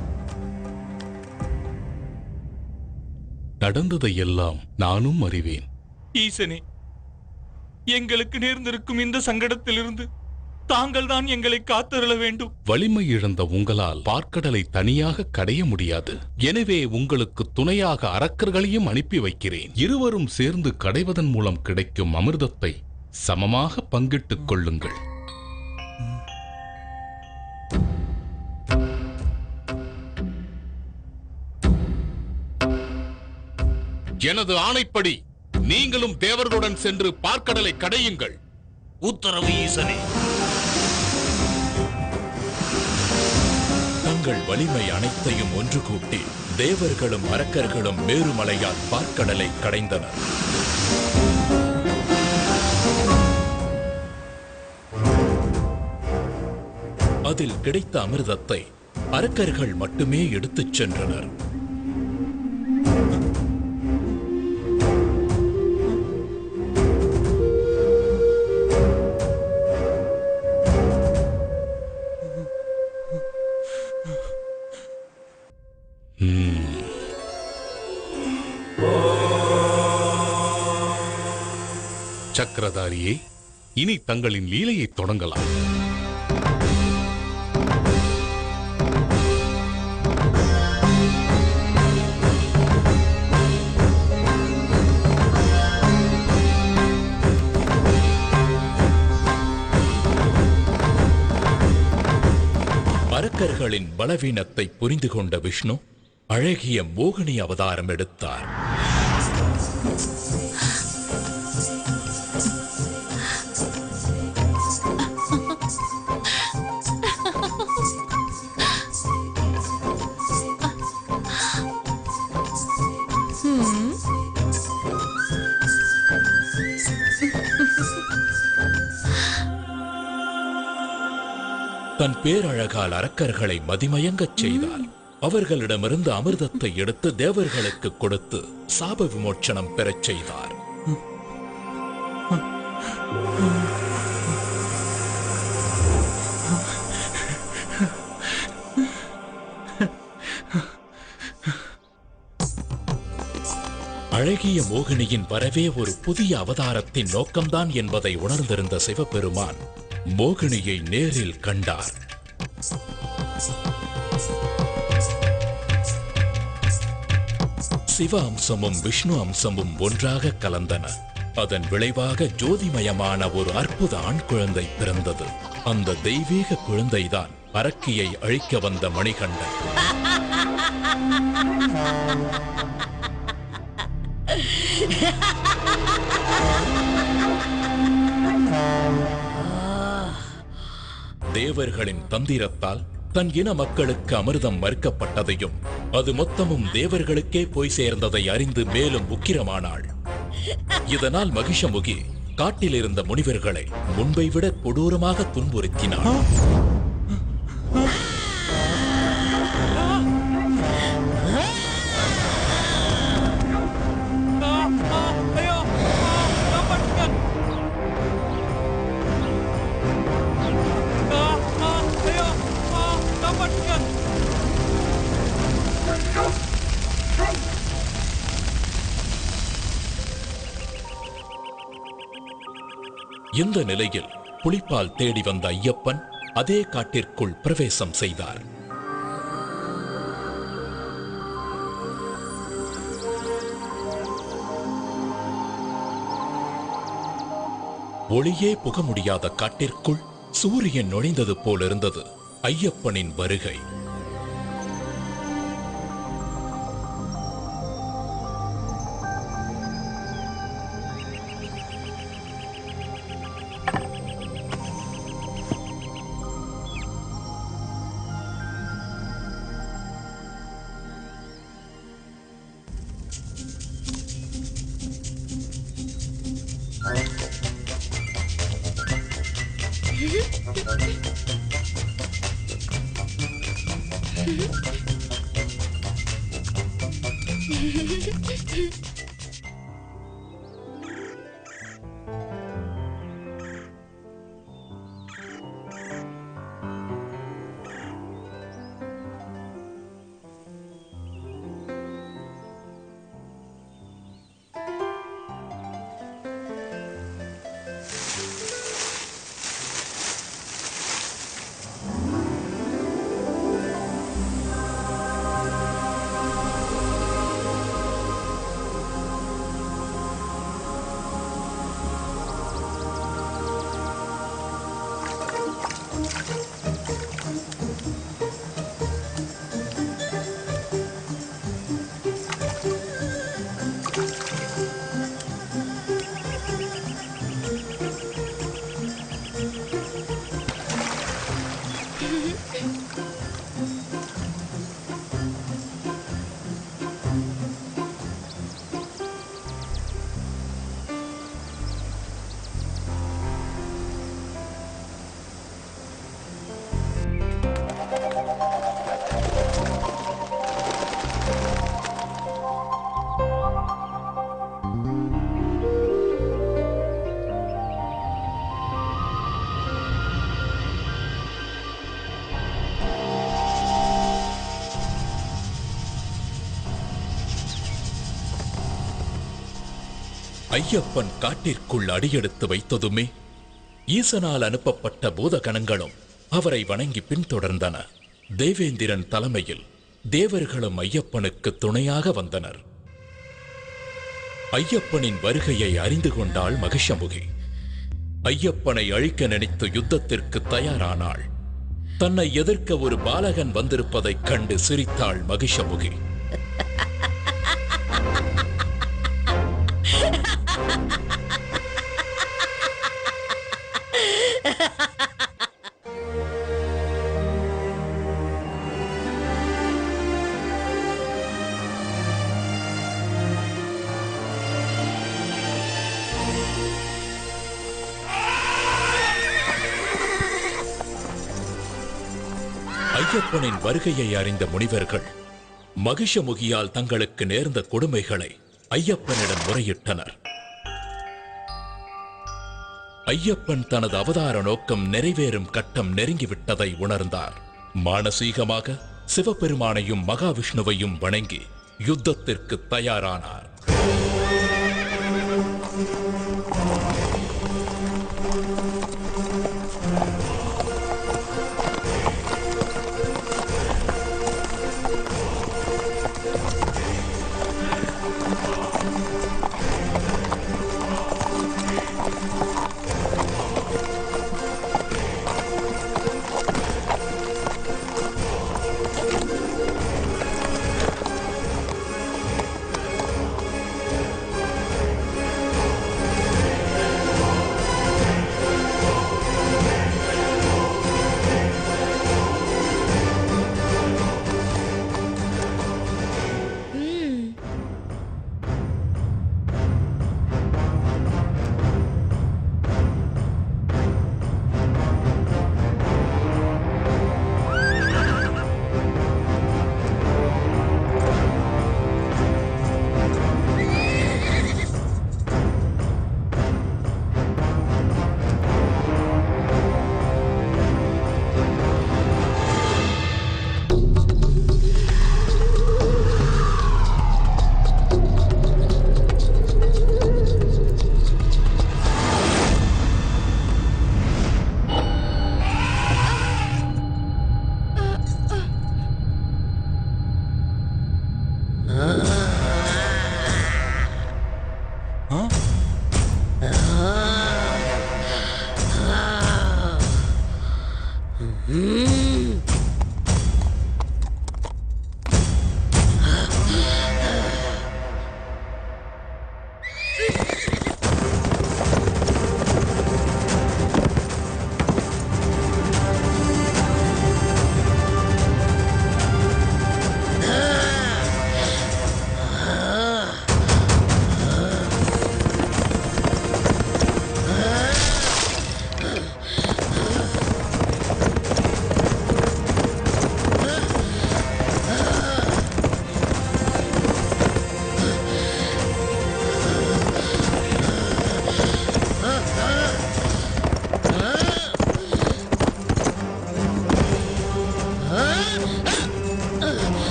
நடந்ததையெல்லாம் நானும் அறிவேன். ஈசனே, எங்களுக்கு நேர்ந்திருக்கும் இந்த சங்கடத்திலிருந்து தாங்கள் தான் எங்களை காத்தருள வேண்டும். வலிமை இழந்த உங்களால் பார்க்கடலை தனியாக கடைய முடியாது. எனவே உங்களுக்கு துணையாக அரக்கர்களையும் அனுப்பி வைக்கிறேன். இருவரும் சேர்ந்து கடைவதன் மூலம் கிடைக்கும் அமிர்தத்தை சமமாக பங்கிட்டுக் கொள்ளுங்கள். எனது ஆணைப்படி நீங்களும் தேவர்களுடன் சென்று பார்க்கடலை கடையுங்கள். உத்தரவு ஈசனே. தங்கள் வலிமை அனைத்தையும் ஒன்று கூட்டி தேவர்களும் அரக்கர்களும் மேருமலையால் பார்க்கடலை கடைந்தனர். அதில் கிடைத்த அமிர்தத்தை அரக்கர்கள் மட்டுமே எடுத்துச் சென்றனர். சக்கரதாரியே, இனி தங்களின் லீலையை தொடங்கலாம். அரக்கர்களின் பலவீனத்தை புரிந்து கொண்ட விஷ்ணு அழகிய மோகினி அவதாரம் எடுத்தார். தன் பேரழகால் அரக்கர்களை மதிமயங்கச் செய்தார். அவர்களிடமிருந்து அமிர்தத்தை எடுத்து தேவர்களுக்கு கொடுத்து சாப விமோச்சனம் பெறச் செய்தார். அழகிய மோகினியின் வரவே ஒரு புதிய அவதாரத்தின் நோக்கம்தான் என்பதை உணர்ந்திருந்த சிவபெருமான் மோகினியை நேரில் கண்டார். சிவ அம்சமும் விஷ்ணு அம்சமும் ஒன்றாக கலந்தன. அதன் விளைவாக ஜோதிமயமான ஒரு அற்புத ஆண் குழந்தை பிறந்தது. அந்த தெய்வீக குழந்தைதான் அரக்கியை அழிக்க வந்த மணிகண்டன். தேவர்களின் தந்திரத்தால் தன் இன மக்களுக்கு அமிர்தம் மறுக்கப்பட்டதையும் அது மொத்தமும் தேவர்களுக்கே போய் சேர்ந்ததை அறிந்து மேலும் உக்கிரமானாள். இதனால் மகிஷமுகி காட்டில் இருந்த முனிவர்களை முன்பை விட கொடூரமாக துன்புறுத்தினாள். இந்த நிலையில் புலிப்பால் தேடி வந்த ஐயப்பன் அதே காட்டிற்குள் பிரவேசம் செய்தார். ஒளியே புக முடியாத காட்டிற்குள் சூரியன் நுழைந்தது போல் இருந்தது ஐயப்பனின் வருகை. ஐயப்பன் காட்டிற்குள் அடியெடுத்து வைத்ததுமே ஈசனால் அனுப்பப்பட்ட பூதகணங்களும் அவரை வணங்கி பின்தொடர்ந்தன. தேவேந்திரன் தலைமையில் தேவர்களும் ஐயப்பனுக்கு துணையாக வந்தனர். ஐயப்பனின் வருகையை அறிந்து கொண்டாள் மகிஷமுகி. ஐயப்பனை அழிக்க நினைத்து யுத்தத்திற்கு தயாரானாள். தன்னை எதிர்க்க ஒரு பாலகன் வந்திருப்பதைக் கண்டு சிரித்தாள் மகிஷமுகி. ஐயப்பனின் வருகையை அறிந்த முனிவர்கள் மகிஷமுகியால் தங்களுக்கு நேர்ந்த கொடுமைகளை ஐயப்பனிடம் முறையிட்டனர். ஐயப்பன் தனது அவதார நோக்கம் நிறைவேறும் கட்டம் நெருங்கிவிட்டதை உணர்ந்தார். மானசீகமாக சிவபெருமானையும் மகாவிஷ்ணுவையும் வணங்கி யுத்தத்திற்கு தயாரானார்.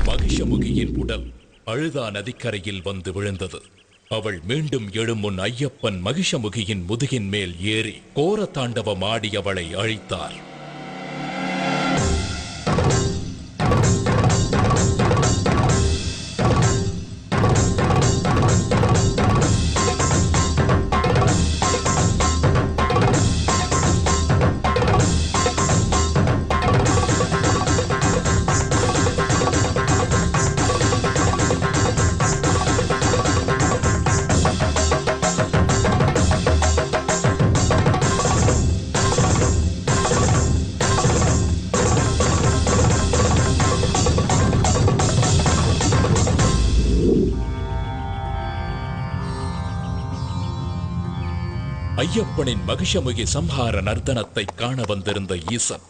மகிஷமுகியின் உடல் அழுதா நதிக்கரையில் வந்து விழுந்தது. அவள் மீண்டும் எழும் முன் ஐயப்பன் மகிஷமுகியின் முதுகின் மேல் ஏறி கோர தாண்டவமாடி அவளை அழித்தார். ஐயப்பனின் மகிஷமுகி சம்ஹார நர்த்தனத்தை காண வந்திருந்த ஈசன்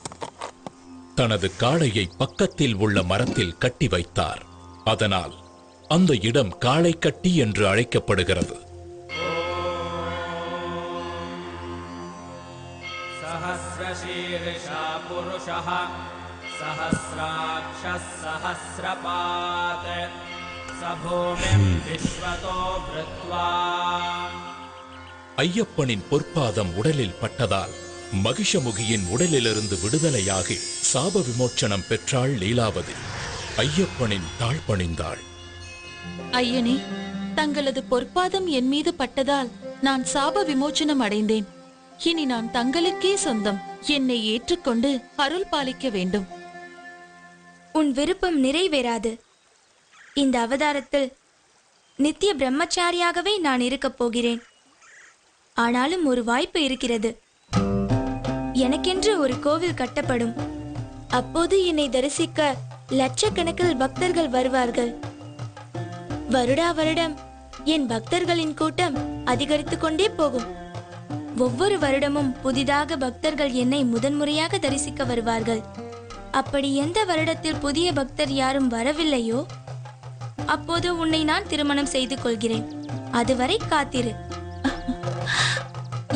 தனது காளையை பக்கத்தில் உள்ள மரத்தில் கட்டி வைத்தார். அதனால் அந்த இடம் காளை கட்டி என்று அழைக்கப்படுகிறது. சஹஸ்ரசீர்ஷா புருஷः சஹஸ்ராக்ஷஸ் சஹஸ்ரபாத் சபூமிம் விஸ்வதோ வ்ருத்வா. ஐயப்பனின் பொற்பாதம் உடலில் பட்டதால் மகிஷமுகியின் உடலிலிருந்து விடுதலையாகி சாப விமோச்சனம் பெற்றாள் லீலாவதி. ஐயப்பனின் தாழ் பணிந்தாள். ஐயனே, தங்களது பொற்பாதம் என் மீது பட்டதால் நான் சாப விமோச்சனம் அடைந்தேன். இனி நான் தங்களுக்கே சொந்தம். என்னை ஏற்றுக்கொண்டு அருள் பாலிக்க வேண்டும். உன் விருப்பம் நிறைவேறாது. இந்த அவதாரத்தில் நித்திய பிரம்மச்சாரியாகவே நான் இருக்கப் போகிறேன். ஆனாலும் ஒரு வாய்ப்பு இருக்கிறது. எனக்கென்று ஒரு கோவில் கட்டப்படும். அப்போது என்னை தரிசிக்க லட்சக்கணக்கில் பக்தர்கள் வருவார்கள். வருடா வருடம் என் பக்தர்களின் கூட்டம் அதிகரித்துக் கொண்டே போகும். ஒவ்வொரு வருடமும் புதிதாக பக்தர்கள் என்னை முதன்முறையாக தரிசிக்க வருவார்கள். அப்படி எந்த வருடத்தில் புதிய பக்தர் யாரும் வரவில்லையோ அப்போது உன்னை நான் திருமணம் செய்து கொள்கிறேன். அதுவரை காத்திரு.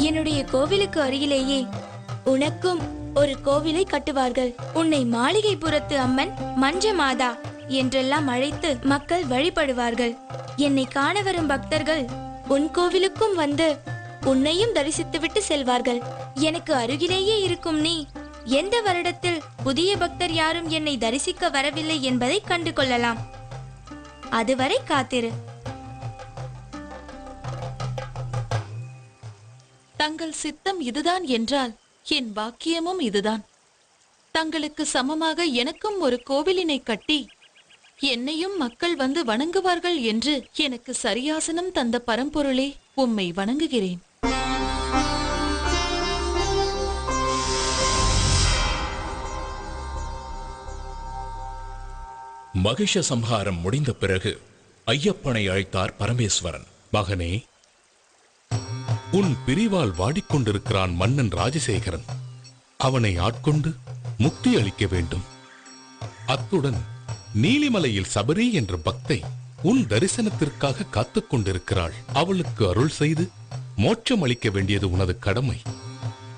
என்னுடைய கோவிலுக்கு அருகிலேயே உனக்கும் ஒரு கோவிலை கட்டுவார்கள். உன்னை மாளிகைபுரத்து அம்மன் மஞ்ச மாதா என்றெல்லாம் அழைத்து மக்கள் வழிபடுவார்கள். என்னை காண வரும் பக்தர்கள் உன் கோவிலுக்கும் வந்து உன்னையும் தரிசித்துவிட்டு செல்வார்கள். எனக்கு அருகிலேயே இருக்கும் நீ எந்த வருடத்தில் புதிய பக்தர் யாரும் என்னை தரிசிக்க வரவில்லை என்பதை கண்டு கொள்ளலாம். அதுவரை காத்திரு. தங்கள் சித்தம் இதுதான் என்றால் என் பாக்கியமும் இதுதான். தங்களுக்கு சமமாக எனக்கும் ஒரு கோவிலினை கட்டி என்னையும் மக்கள் வந்து வணங்குவார்கள் என்று எனக்கு சரியாசனம் தந்த பரம்பொருளே, உம்மை வணங்குகிறேன். மகிஷ சம்ஹாரம் முடிந்த பிறகு ஐயப்பனை அழைத்தார் பரமேஸ்வரன். மகனே, உன் பிரிவால் வாடிக்கொண்டிருக்கிறான் மன்னன் ராஜசேகரன். அவனை ஆட்கொண்டு முக்தி அளிக்க வேண்டும். அத்துடன் நீலிமலையில் சபரி என்ற பக்தை உன் தரிசனத்திற்காக காத்துக் கொண்டிருக்கிறாள். அவளுக்கு அருள் செய்து மோட்சம் அளிக்க வேண்டியது உனது கடமை.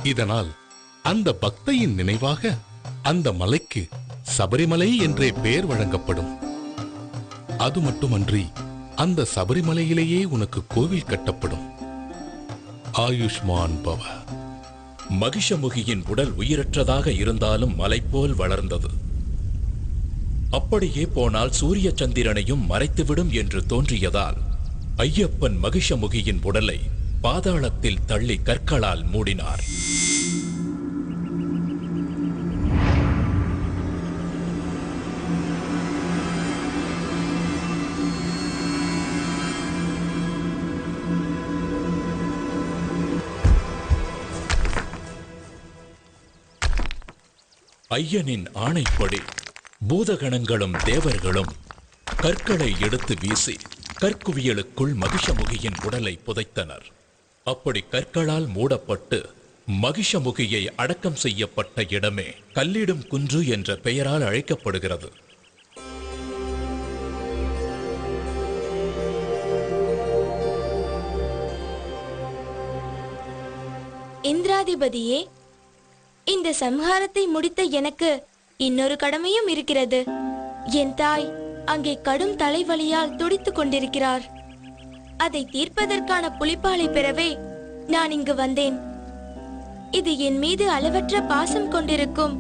இதனால் அந்த பக்தையின் நினைவாக அந்த மலைக்கு சபரிமலை என்றே பெயர் வழங்கப்படும். அது மட்டுமன்றி அந்த சபரிமலையிலேயே உனக்கு கோவில் கட்டப்படும். ஆயுஷ்மான் பவ. மகிஷமுகியின் உடல் உயிரற்றதாக இருந்தாலும் மலை போல் வளர்ந்தது. அப்படியே போனால் சூரிய சந்திரனையும் மறைத்துவிடும் என்று தோன்றியதால் ஐயப்பன் மகிஷமுகியின் உடலை பாதாளத்தில் தள்ளி கற்களால் மூடினார். ஐயனின் ஆணைப்படி பூதகணங்களும் தேவர்களும் கற்களை எடுத்து வீசி கற்குவியலுக்குள் மகிஷமுகியின் உடலை புதைத்தனர். அப்படி கற்களால் மூடப்பட்டு மகிஷமுகியை அடக்கம் செய்யப்பட்ட இடமே கல்லிடும் குன்று என்ற பெயரால் அழைக்கப்படுகிறது. இந்திராதிபதியே, இந்த சம்ஹாரத்தை முடித்த எனக்கு இன்னொரு கடமையும் இருக்கிறது. என் தாய் அங்கே கடும் தலைவலியால் துடித்துக் கொண்டிருக்கிறார். அதை தீர்ப்பதற்கான புலிப்பாலை பெறவே நான் இங்கு வந்தேன். இது என் மீது அளவற்ற பாசம் கொண்டிருக்கும்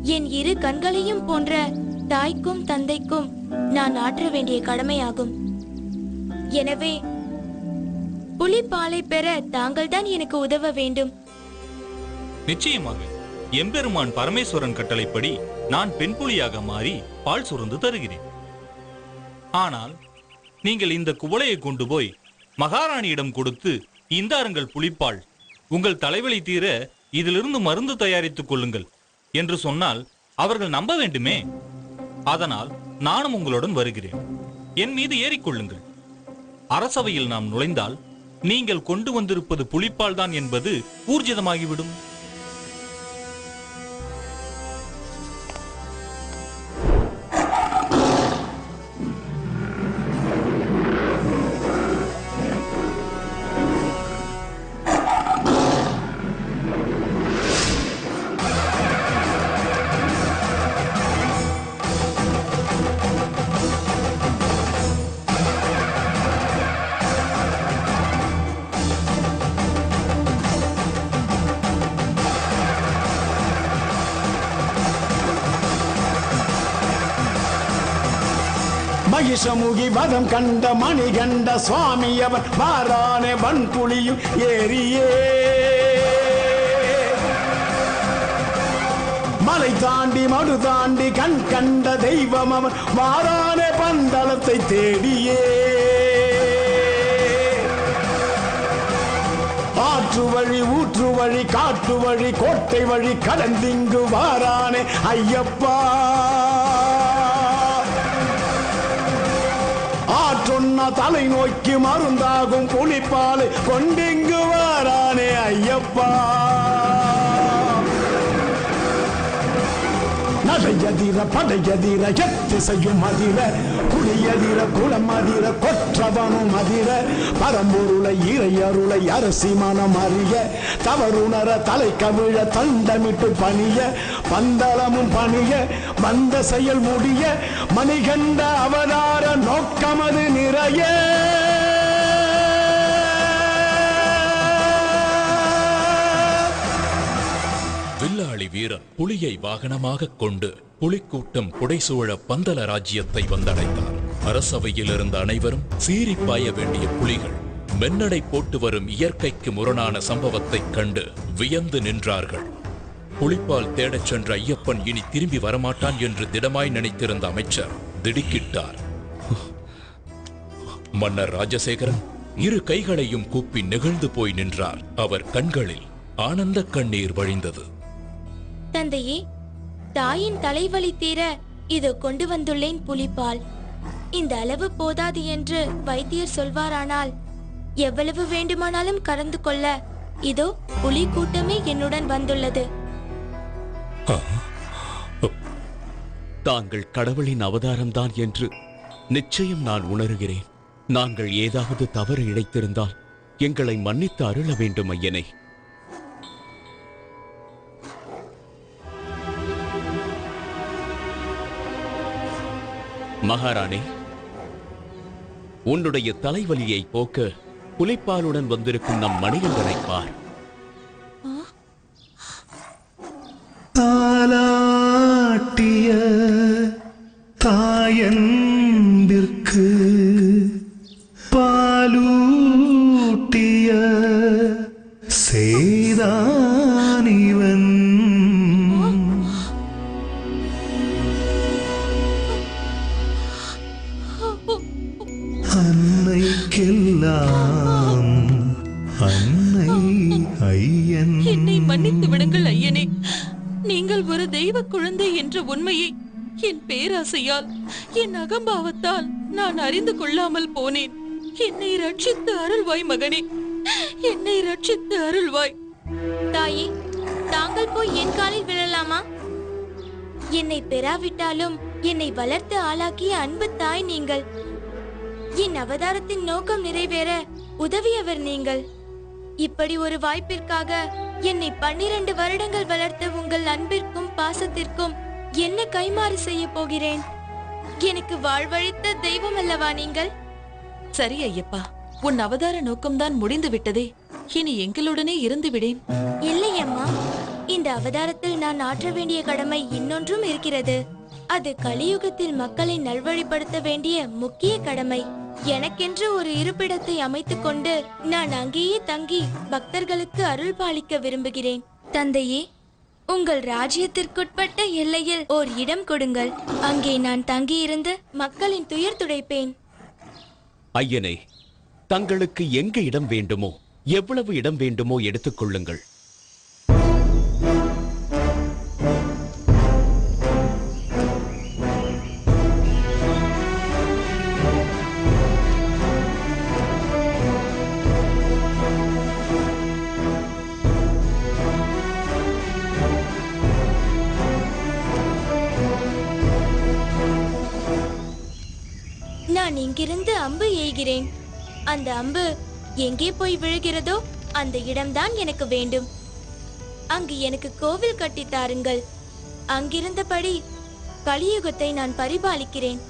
என் இரு கண்களையும் போன்ற தாய்க்கும் தந்தைக்கும் நான் ஆற்ற வேண்டிய கடமையாகும். எனவே புலிப்பாலை பெற தாங்கள்தான் எனக்கு உதவ வேண்டும். நிச்சயமாக. எம்பெருமான் பரமேஸ்வரன் கட்டளைப்படி நான் பெண் புலியாக மாறி பால் சுரந்து தருகிறேன். ஆனால் நீங்கள் இந்த குவளையை கொண்டு போய் மகாராணியிடம் கொடுத்து, இந்தாருங்கள் புலிப்பால், உங்கள் தலைவலி தீர இதிலிருந்து மருந்து தயாரித்துக் கொள்ளுங்கள் என்று சொன்னால் அவர்கள் நம்ப வேண்டுமே. அதனால் நானும் உங்களுடன் வருகிறேன். என் மீது ஏறிக்கொள்ளுங்கள். அரசவையில் நாம் நுழைந்தால் நீங்கள் கொண்டு வந்திருப்பது புலிப்பால் தான் என்பது ஊர்ஜிதமாகிவிடும். மகிஷமுகி வதம் கண்ட மணிகண்ட சுவாமி அவர் வாரானே வன்புலியும் ஏறியே மலை தாண்டி மடு தாண்டி கண் கண்ட தெய்வம் அவன் வாரானே பந்தளத்தை தேடியே ஆற்று வழி ஊற்று வழி காட்டு வழி கோட்டை வழி கடந்திங்கு வாரானே ஐயப்பா ஆற்றொன்னா தலை நோக்கி மருந்தாகும் புலிப்பாலை கொண்டிங்கு வாரானே ஐயப்பா நடையதிர படையதிர எத்திசையும் அதிர குடியதிர குளம் அதிர கொற்றவனும் அதிர பரம்பொருளை இறையருளை அரசி மனம் அறிய தவறுணர தலை கவிழ தண்டமிட்டு பணிய பந்தளமும் பணிய வந்த செயல் முடிய மணிகண்ட அவதார நோக்கமது நிறைய வில்லாளி வீரன் புலியை வாகனமாக கொண்டு புலிக்கூட்டம் புடைசூழ பந்தல ராஜ்யத்தை வந்தடைந்தார். அரசவையில் இருந்த அனைவரும் சீறி பாய வேண்டிய புலிகள் மென்னடை போட்டு வரும் இயற்கைக்கு முரணான சம்பவத்தைக் கண்டு வியந்து நின்றார்கள். புலிப்பால் தேடச் சென்ற ஐயப்பன் இனி திரும்பி வரமாட்டான் என்று திடமாய் நினைத்திருந்த அமைச்சர் திடுக்கிட்டார். மன்னர் ராஜசேகரன் இரு கைகளையும் கூப்பி நெகிழ்ந்து போய் நின்றார். அவர் கண்களில் ஆனந்த கண்ணீர் வழிந்தது. தந்தையே, தாயின் தலைவலி தீர இதோ கொண்டு வந்துள்ளேன் புலிப்பால். இந்த அளவு போதாது என்று வைத்தியர் சொல்வாரானால் எவ்வளவு வேண்டுமானாலும் கலந்து கொள்ள இதோ புலி கூட்டமே என்னுடன் வந்துள்ளது. தாங்கள் கடவுளின் அவதாரம்தான் என்று நிச்சயம் நான் உணர்கிறேன். நாங்கள் ஏதாவது தவறு இழைத்திருந்தால் எங்களை மன்னித்து அருள வேண்டும் ஐயனே. மகாராணி, உன்னுடைய தலைவலியை போக்க புலிப்பாலுடன் வந்திருக்கும் நம் மணிகண்டனை பார். தாலாட்டிய தாயன்பிற்கு பாலூட்டிய சேதானிவன் அன்னைக்கெல்லாம் அன்னை ஐயன். என்னை மன்னித்து விடுங்கள் ஐயனே. நீங்கள் ஒரு தெய்வ குழந்தை என்ற உண்மையை என் பேராசையால், என் அகம்பாவத்தால் நான் அறிந்து கொள்ளாமல் போனேன். என்னை ரட்சித்து அருள்வாய் மகனே, என்னை ரட்சித்து அருள்வாய். தாயே, தாங்கள் போய் என் காலில் விழலாமா? என்னை பெறாவிட்டாலும் என்னை வளர்த்து ஆளாக்கிய அன்பு தாய் நீங்கள். என் அவதாரத்தின் நோக்கம் நிறைவேற உதவியவர் நீங்கள். இப்படி ஒரு வாய்ப்பிற்காக என்னை 12 வருடங்கள் வளர்த்த உங்கள் அன்பிற்கும் பாசத்திற்கும் என்ன கைமாறு செய்ய போகிறேன்? எனக்கு வாழ்வழித்த தெய்வம் அல்லவா நீங்கள்? சரி ஐயப்பா, உன் அவதார நோக்கம்தான் முடிந்து விட்டதே. இனி எங்களுடனே இருந்து விடேன். இல்லை அம்மா, இந்த அவதாரத்தில் நான் ஆற்ற வேண்டிய கடமை இன்னொன்றும் இருக்கிறது. அது கலியுகத்தில் மக்களை நல்வழிப்படுத்த வேண்டிய முக்கிய கடமை. எனக்கென்று ஒரு இருப்பிடத்தை அமைத்துக் கொண்டு நான் அங்கேயே தங்கி பக்தர்களுக்கு அருள் பாலிக்க விரும்புகிறேன். தந்தையே, உங்கள் ராஜ்யத்திற்குட்பட்ட எல்லையில் ஓர் இடம் கொடுங்கள். அங்கே நான் தங்கியிருந்து மக்களின் துயர் துடைப்பேன். ஐயனே, தங்களுக்கு எங்க இடம் வேண்டுமோ, எவ்வளவு இடம் வேண்டுமோ எடுத்துக் கொள்ளுங்கள். நான் இங்கிருந்து அம்பு எய்கிறேன். அந்த அம்பு எங்கே போய் விழுகிறதோ அந்த இடம்தான் எனக்கு வேண்டும். அங்கு எனக்கு கோவில் கட்டி தாருங்கள். அங்கிருந்தபடி கலியுகத்தை நான் பரிபாலிக்கிறேன்.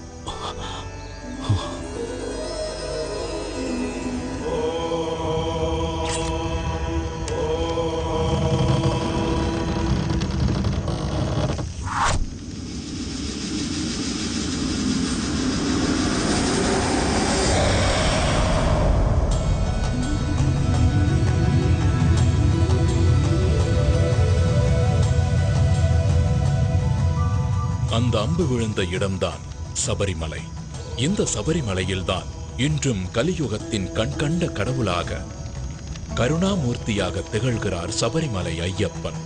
அந்த அம்பு விழுந்த இடம்தான் சபரிமலை. இந்த சபரிமலையில்தான் இன்றும் கலியுகத்தின் கண்கண்ட கடவுளாக, கருணாமூர்த்தியாக திகழ்கிறார் சபரிமலை ஐயப்பன்.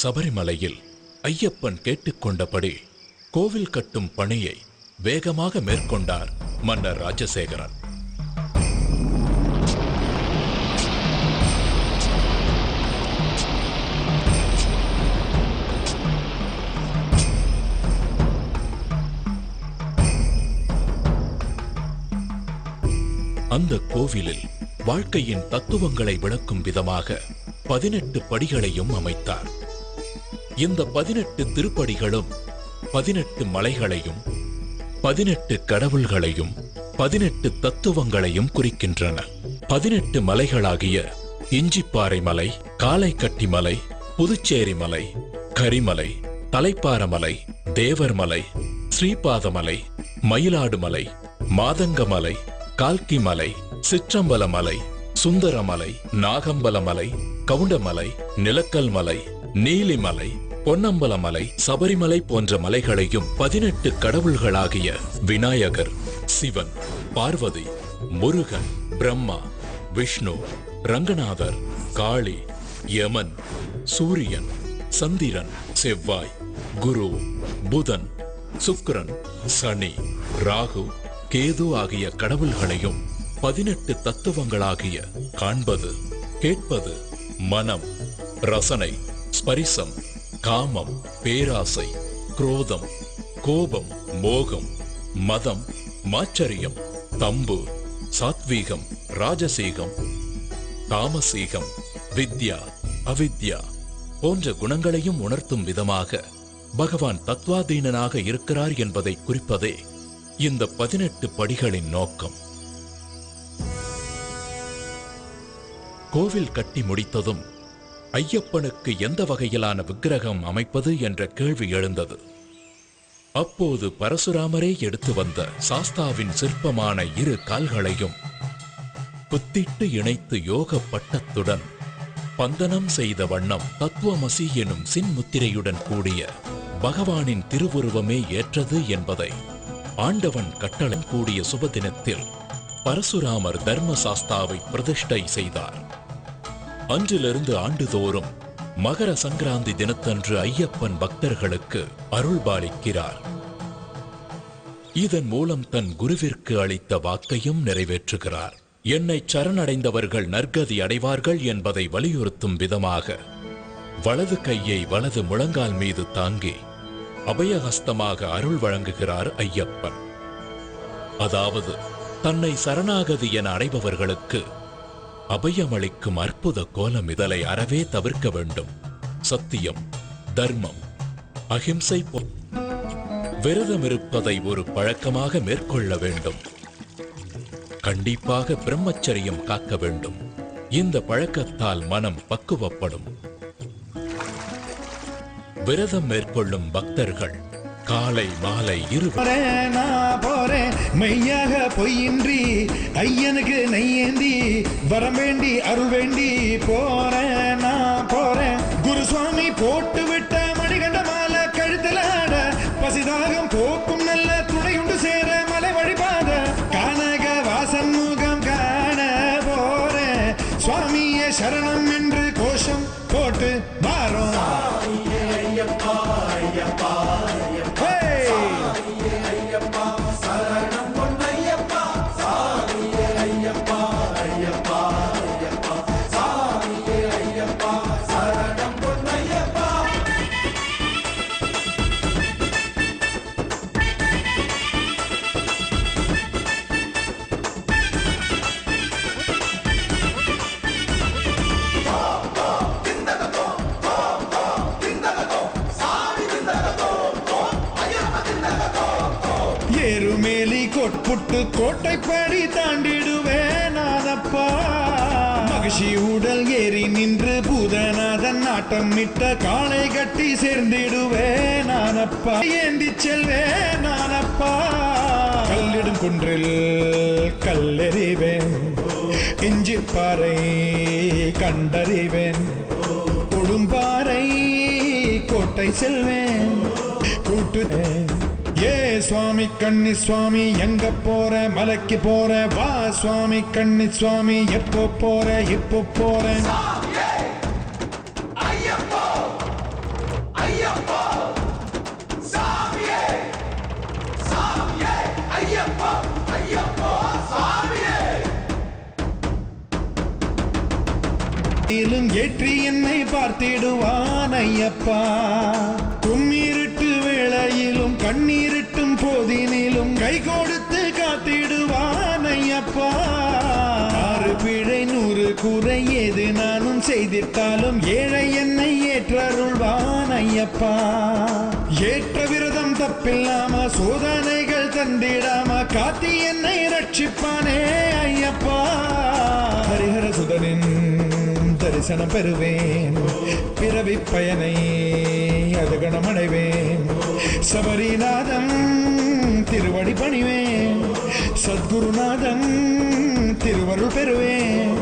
சபரிமலையில் ஐயப்பன் கேட்டுக்கொண்டபடி கோவில் கட்டும் பணியை வேகமாக மேற்கொண்டார் மன்னர் ராஜசேகரன். அந்த கோவிலில் வாழ்க்கையின் தத்துவங்களை விளக்கும் விதமாக 18 படிகளையும் அமைத்தார். இந்த 18 திருப்படிகளும் 18 மலைகளையும் 18 கடவுள்களையும் 18 தத்துவங்களையும் குறிக்கின்றன. 18 மலைகளாகிய இஞ்சிப்பாறை மலை, காலைக்கட்டி மலை, புதுச்சேரி மலை, கரிமலை, தலைப்பார மலை, தேவர் மலை, ஸ்ரீபாதமலை, மயிலாடு மலை, மாதங்கமலை, கால்கிமலை, சிற்றம்பலமலை, சுந்தரமலை, நாகம்பலமலை, கவுண்டமலை, நிலக்கல் மலை, நீலிமலை, பொன்னம்பலமலை, சபரிமலை போன்ற மலைகளையும் 18 கடவுள்களாகிய விநாயகர், சிவன், பார்வதி, முருகன், பிரம்மா, விஷ்ணு, ரங்கநாதர், காளி, யமன், சூரியன், சந்திரன், செவ்வாய், குரு, புதன், சுக்கிரன், சனி, ராகு, கேது ஆகிய கடவுள்களையும் 18 தத்துவங்களாகிய காண்பது, கேட்பது, மனம், ரசனை, ஸ்பரிசம், காமம், பேராசை, குரோதம், கோபம், மோகம், மதம், மாச்சரியம், தம்பு, சாத்வீகம், ராஜசீகம், தாமசீகம், வித்யா, அவித்யா போன்ற குணங்களையும் உணர்த்தும் விதமாக பகவான் தத்வாதீனனாக இருக்கிறார் என்பதை குறிப்பதே இந்த 18 படிகளின் நோக்கம். கோவில் கட்டி முடித்ததும் ஐயப்பனுக்கு எந்த வகையிலான விக்கிரகம் அமைப்பது என்ற கேள்வி எழுந்தது. அப்போது பரசுராமரே எடுத்து வந்த சாஸ்தாவின் சிற்பமான 2 கால்களையும் புத்திட்டு இணைத்து யோக பட்டத்துடன் பந்தனம் செய்த வண்ணம் தத்துவமசி எனும் சின்முத்திரையுடன் கூடிய பகவானின் திருவுருவமே ஏற்றது என்பதை ஆண்டவன் கட்டளை கூடிய சுபதினத்தில் பரசுராமர் தர்மசாஸ்தாவை பிரதிஷ்டை செய்தார். அன்றிலிருந்து ஆண்டுதோறும் மகர சங்கராந்தி தினத்தன்று ஐயப்பன் பக்தர்களுக்கு அருள்பாலிக்கிறார். இதன் மூலம் தன் குருவிற்கு அளித்த வாக்கையும் நிறைவேற்றுகிறார். என்னை சரணடைந்தவர்கள் நற்கதி அடைவார்கள் என்பதை வலியுறுத்தும் விதமாக வலது கையை வலது முழங்கால் மீது தாங்கி அபயஹஸ்தமாக அருள் வழங்குகிறார் ஐயப்பன். அதாவது தன்னை சரணாகதி என அடைபவர்களுக்கு அபயமளிக்கும் அற்புத கோலம். இதனை அறவே தவிர்க்க வேண்டும். சத்தியம், தர்மம், அஹிம்சை விரதம் இருப்பதை ஒரு பழக்கமாக மேற்கொள்ள வேண்டும். கண்டிப்பாக பிரம்மச்சரியம் காக்க வேண்டும். இந்த பழக்கத்தால் மனம் பக்குவப்படும். விரதம் மேற்கொள்ளும் பக்தர்கள் காலை மாலை போறேன் மெய்யாக பொய்யின்றி ஐயனுக்கு நெய்யேந்தி வரம் வேண்டி அருள் வேண்டி போறேன் நான் போறேன். குருசுவாமி போட்டு விட்ட மணிகண்ட மாலை கழுத்தில் ஆட பசிதாகம் போக்கும் நல்ல துணையுண்டு சேர மலை வழிபாத கானக வாசன் முகம் காண போறேன். சுவாமியே சரணம் என்று கோஷம் போட்டு மாறும். ஏறுமேலி கொட்புட்டு கோட்டைப்படி தாண்டிடுவேன் நானப்பா. மகிழ்ச்சி உடல் ஏறி நின்று பூதநாதன் நாட்டம் மிட்ட காளை கட்டி சேர்ந்திடுவேன் நானப்பா. ஏந்தி செல்வேன் நானப்பா. கல்லிடும் குன்றில் கல்லெறிவேன், இஞ்சிப்பாறை கண்டறிவேன், கொடும்பாறை கோட்டை செல்வேன் கூட்டு. ஏ சுவாமி கண்ணி சுவாமி எங்க போற மலைக்கு போற வா சுவாமி கண்ணி சுவாமி எப்போ போற இப்போ போறேன். ஏற்றி என்னை பார்த்திடுவான் ஐயப்பா. கும்மிருட்டு வேளையிலும் கண்ணீரிட்டும் போதினிலும் கை கொடுத்து காத்திடுவான் ஐயப்பா. 6 பிழை 100 குறை ஏது நானும் செய்திட்டாலும் ஏழை என்னை ஏற்றருள்வான் ஐயப்பா. ஏற்ற விரதம் தப்பில்லாம சோதனைகள் தந்திடாம காத்தி என்னை ரட்சிப்பானே ஐயப்பா. ஹரிஹர சுதனின் தரிசனம் பெறுவேன். பிறவி பயனை அது கணமடைவேன். சபரிநாதன் திருவடி பணிவேன். சத்குருநாதன் திருவருள் பெறுவேன்.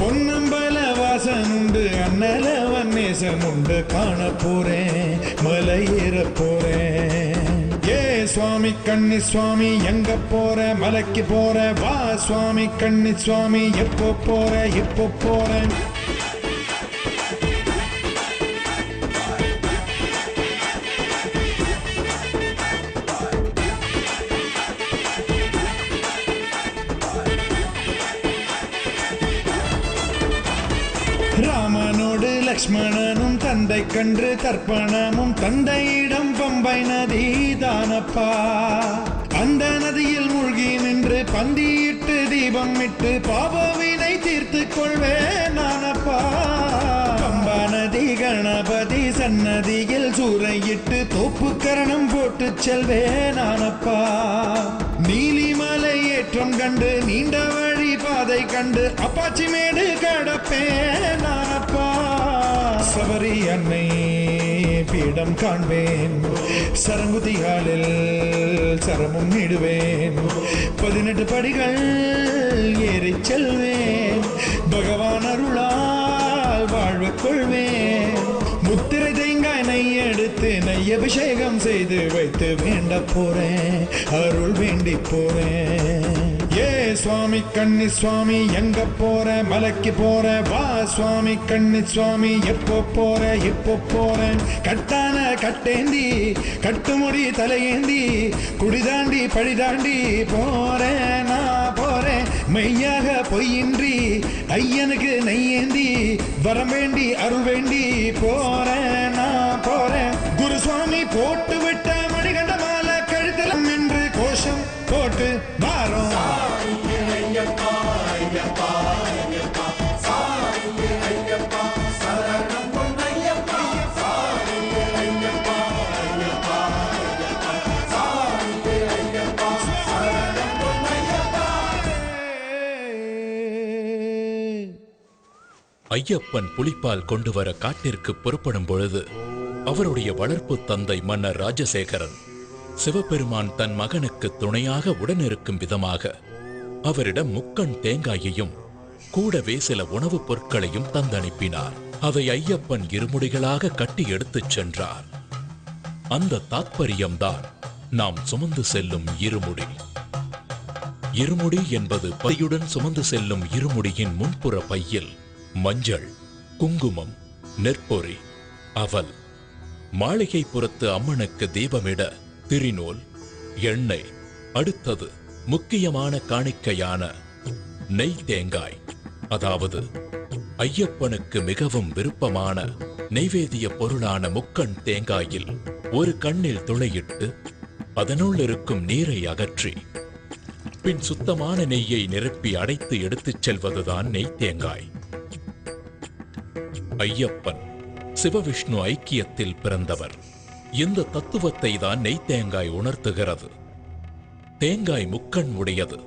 பொன்னம்பல வாசன் உண்டு, அண்ணலவன் நேசன் உண்டு, காண போறேன், மலை ஏற போறேன். ஏ சுவாமி கண்ணி சுவாமி, எங்க போற? மலைக்கு போற. வா சுவாமி கண்ணி சுவாமி, எப்போ போற? எப்போ போறேன்? ராமனோடு லக்ஷ்மணனும் தந்தை கன்று தர்ப்பணமும் தந்தையிடம் பம்பை நதி தானப்பா. அந்த நதியில் மூழ்கி நின்று பந்தியிட்டு தீபம் இட்டு பாபவினை தீர்த்து கொள்வேன் நானப்பா. பம்பா நதி கணபதி சன்னதியில் சூறையிட்டு தோப்பு கரணம் போட்டு செல்வேன் நானப்பா. நீலிமலை ஏற்றம் கண்டு நீண்ட வழி பாதை கண்டு அப்பாச்சி மேடு கடப்பேன் நானப்பா. சபரி அன்னை பீடம் காண்பேன். சரங்குதிகாலில் சரமும் நீடுவேன். 18 படிகள் ஏறி செல்வேன். பகவான் அருளால் வாழ்வு கொள்வேன். முத்திரை தேங்காய் நெய் எடுத்து நெய் அபிஷேகம் செய்து வைத்து வேண்ட போறேன், அருள் வேண்டி போறேன். ஏ சுவாமி கண்ணி சுவாமி, எங்க போற? மலைக்கு போற. வா சுவாமி கண்ணி சுவாமி, எப்போ போற? எப்போ போறேன்? கட்டான கட்டேந்தி கட்டுமுடி தலையேந்தி குடிதாண்டி பழிதாண்டி போறேன், நான் போறேன். மெய்யாக பொய்யின்றி ஐயனுக்கு நெய்யேந்தி வரம் வேண்டி அருள் வேண்டி போறேன், நான் போறேன். குருசுவாமி போட்டு விட்ட மணிகண்ட மாலை கழுத்தலம் என்று கோஷம் போட்டு வாரோம். ஐயப்பன் புலிப்பால் கொண்டு வர காட்டிற்கு புறப்படும் பொழுது அவருடைய வளர்ப்பு தந்தை மன்னர் ராஜசேகரன் சிவபெருமான் தன் மகனுக்கு துணையாக உடனிருக்கும் விதமாக அவரிடம் முக்கண் தேங்காயையும் கூடவே சில உணவுப் பொருட்களையும் தந்தனுப்பினார். அதை ஐயப்பன் இருமுடிகளாக கட்டி எடுத்துச் சென்றார். அந்த தாத்பரியம்தான் நாம் சுமந்து செல்லும் இருமுடி. இருமுடி என்பது பையுடன் சுமந்து செல்லும் இருமுடியின் முன்புற பையில் மஞ்சள், குங்குமம், நெற்பொறி, அவல், மாளிகை புறத்து அம்மனுக்கு தீபமிட திரிநூல், எண்ணெய், அடுத்தது முக்கியமான காணிக்கையான நெய் தேங்காய், அதாவது ஐயப்பனுக்கு மிகவும் விருப்பமான நெய்வேதிய பொருளான முக்கண் தேங்காயில் ஒரு கண்ணில் துளையிட்டு அதனுள் இருக்கும் நீரை அகற்றி பின் சுத்தமான நெய்யை நிரப்பி அடைத்து எடுத்துச் செல்வதுதான் நெய் தேங்காய். ஐயப்பன் சிவவிஷ்ணு ஐக்கியத்தில் பிறந்தவர். இந்த தத்துவத்தை தான் நெய் தேங்காய் உணர்த்துகிறது. தேங்காய் முக்கண் உடையது,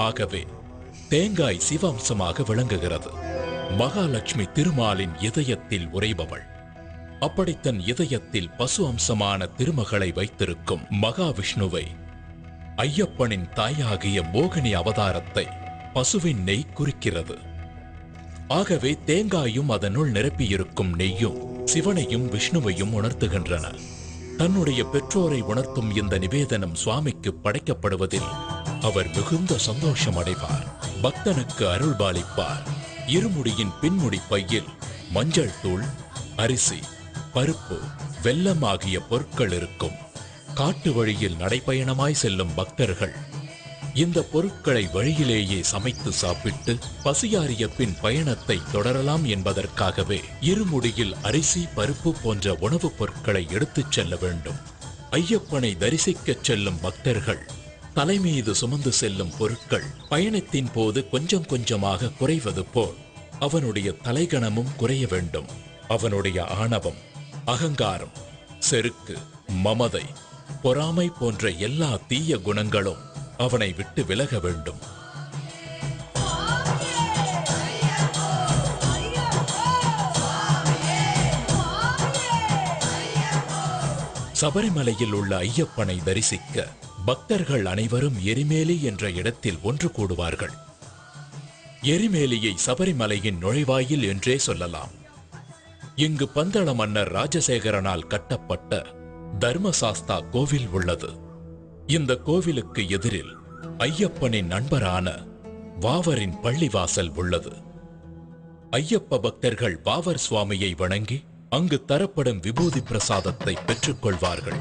ஆகவே தேங்காய் சிவாம்சமாக விளங்குகிறது. மகாலட்சுமி திருமாலின் இதயத்தில் உறைபவள். அப்படி தன் இதயத்தில் பசு அம்சமான திருமகளை வைத்திருக்கும் மகாவிஷ்ணுவை ஐயப்பனின் தாயாகிய மோகினி அவதாரத்தை பசுவின் நெய் குறிக்கிறது. ஆகவே தேங்காயும் அதனுள் நிரப்பியிருக்கும் நெய்யும் சிவனையும் விஷ்ணுவையும் உணர்த்துகின்றன. தன்னுடைய பெற்றோரை உணர்த்தும் இந்த நிவேதனம் சுவாமிக்கு படைக்கப்படுவதில் அவர் மிகுந்த சந்தோஷம் அடைவார். பக்தனுக்கு அருள்பாலிப்பார். இருமுடியின் பின்முடி பையில் மஞ்சள் தூள், அரிசி, பருப்பு, வெல்லம் ஆகிய பொருட்கள் இருக்கும். காட்டு வழியில் நடைபயணமாய் செல்லும் பக்தர்கள் இந்த பொருட்களை வழியிலேயே சமைத்து சாப்பிட்டு பசியாறிய பின் பயணத்தை தொடரலாம் என்பதற்காகவே இருமுடியில் அரிசி, பருப்பு போன்ற உணவுப் பொருட்களை எடுத்துச் செல்ல வேண்டும். ஐயப்பனை தரிசிக்கச் செல்லும் பக்தர்கள் தலைமீது சுமந்து செல்லும் பொருட்கள் பயணத்தின் போது கொஞ்சம் கொஞ்சமாக குறைவது போல் அவனுடைய தலைகணமும் குறைய வேண்டும். அவனுடைய ஆணவம், அகங்காரம், செருக்கு, மமதை, பொறாமை போன்ற எல்லா தீய குணங்களும் அவனை விட்டு விலக வேண்டும். சபரிமலையில் உள்ள ஐயப்பனை தரிசிக்க பக்தர்கள் அனைவரும் எரிமேலி என்ற இடத்தில் ஒன்று கூடுவார்கள். எரிமேலியை சபரிமலையின் நுழைவாயில் என்றே சொல்லலாம். இங்கு பந்தள மன்னர் ராஜசேகரனால் கட்டப்பட்ட தர்மசாஸ்தா கோவில் உள்ளது. இந்த கோவிலுக்கு எதிரில் ஐயப்பனின் நண்பரான வாவரின் பள்ளிவாசல் உள்ளது. ஐயப்ப பக்தர்கள் வாவர் சுவாமியை வணங்கி அங்கு தரப்படும் விபூதி பிரசாதத்தை பெற்றுக் கொள்வார்கள்.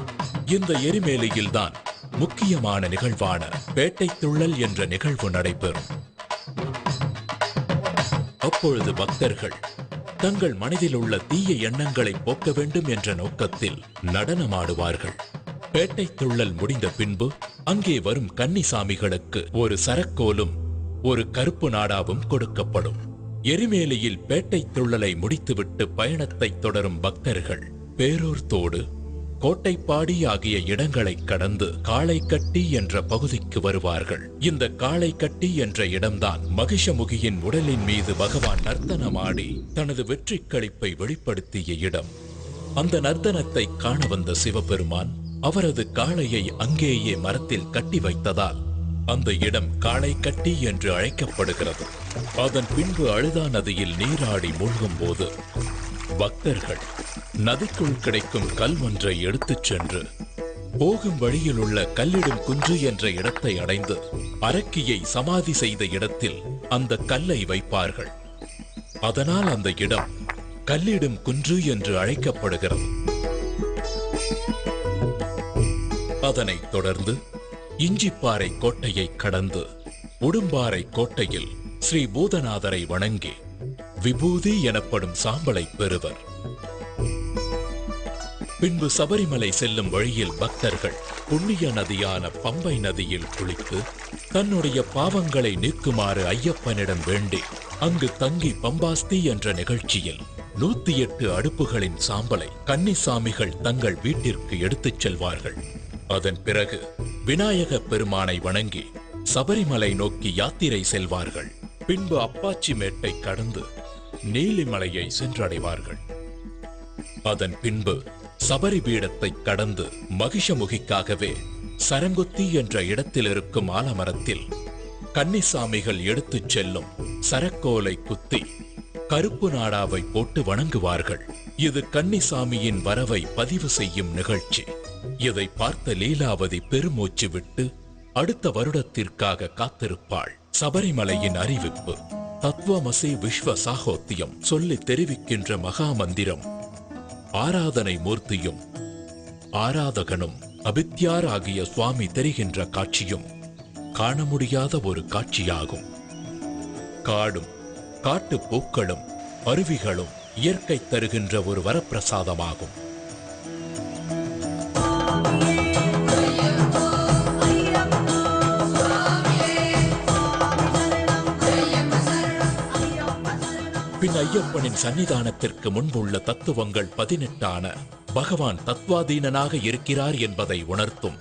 இந்த எரிமேலியில்தான் முக்கியமான நிகழ்வான பேட்டை துள்ளல் என்ற நிகழ்வு நடைபெறும். அப்பொழுது பக்தர்கள் தங்கள் மனதில் உள்ள தீய எண்ணங்களை போக்க வேண்டும் என்ற நோக்கத்தில் நடனமாடுவார்கள். பேட்டை துள்ளல் முடிந்த பின்பு அங்கே வரும் கன்னிசாமிகளுக்கு ஒரு சரக்கோலும் ஒரு கருப்பு நாடாவும் கொடுக்கப்படும். எரிமேலியில் பேட்டை துள்ளலை முடித்துவிட்டு பயணத்தை தொடரும் பக்தர்கள் பேரூர் தோடு, கோட்டைப்பாடி ஆகிய இடங்களை கடந்து காளைக்கட்டி என்ற பகுதிக்கு வருவார்கள். இந்த காளைக்கட்டி என்ற இடம்தான் மகிஷமுகியின் உடலின் மீது பகவான் நர்த்தனமாடி தனது வெற்றி களிப்பை வெளிப்படுத்திய இடம். அந்த நர்த்தனத்தை காண வந்த சிவபெருமான் அவரது காளையை அங்கேயே மரத்தில் கட்டி வைத்ததால் அந்த இடம் காளைக்கட்டி என்று அழைக்கப்படுகிறது. அதன் பின்பு அழுதா நதியில் நீராடி மூழ்கும் போது பக்தர்கள் நதிக்குள் கிடைக்கும் கல் ஒன்றை எடுத்துச் சென்று போகும் வழியில் உள்ள கல்லிடும் குன்று என்ற இடத்தை அடைந்து அரக்கியை சமாதி செய்த இடத்தில் அந்த கல்லை வைப்பார்கள். அதனால் அந்த இடம் கல்லிடும் குன்று என்று அழைக்கப்படுகிறது. அதனைத் தொடர்ந்து இஞ்சிப்பாறை கோட்டையை கடந்து உடும்பாறை கோட்டையில் ஸ்ரீ பூதநாதரை வணங்கி விபூதி எனப்படும் சாம்பலை பெறுவர். பின்பு சபரிமலை செல்லும் வழியில் பக்தர்கள் புண்ணிய நதியான பம்பை நதியில் குளித்து தன்னுடைய பாவங்களை நீக்குமாறு ஐயப்பனிடம் வேண்டி அங்கு தங்கி பம்பாஸ்தி என்ற நிகழ்ச்சியில் 108 அடுப்புகளின் சாம்பலை கன்னிசாமிகள் தங்கள் வீட்டிற்கு எடுத்துச் செல்வார்கள். அதன் பிறகு விநாயக பெருமானை வணங்கி சபரிமலை நோக்கி யாத்திரை செல்வார்கள். பின்பு அப்பாச்சி மேட்டை கடந்து நீலிமலையை சென்றடைவார்கள். அதன் பின்பு சபரி பீடத்தை கடந்து மகிஷமுகிக்காகவே சரங்குத்தி என்ற இடத்தில் இருக்கும் ஆலமரத்தில் கன்னிசாமிகள் எடுத்துச் செல்லும் சரக்கோலை குத்தி கருப்பு நாடாவை போட்டு வணங்குவார்கள். இது கன்னிசாமியின் வரவை பதிவு செய்யும் நிகழ்ச்சி. இதை பார்த்த லீலாவதி பெருமூச்சு விட்டு அடுத்த வருடத்திற்காக காத்திருப்பாள். சபரிமலையின் அறிவிப்பு. தத்துவமசி விஸ்வ சாகோத்தியம் சொல்லி தெரிவிக்கின்ற மகா மந்திரம் ஆராதனை மூர்த்தியும் ஆராதகனும் அபித்யார் ஆகிய சுவாமி தெரிகின்ற காட்சியும் காண முடியாத ஒரு காட்சியாகும். காடும் காட்டு பூக்களும் அருவிகளும் இயற்கை தருகின்ற ஒரு வரப்பிரசாதமாகும். பின் ஐயப்பனின் சன்னிதானத்திற்கு முன்புள்ள தத்துவங்கள் 18 பகவான் தத்வாதீனனாக இருக்கிறார் என்பதை உணர்த்தும்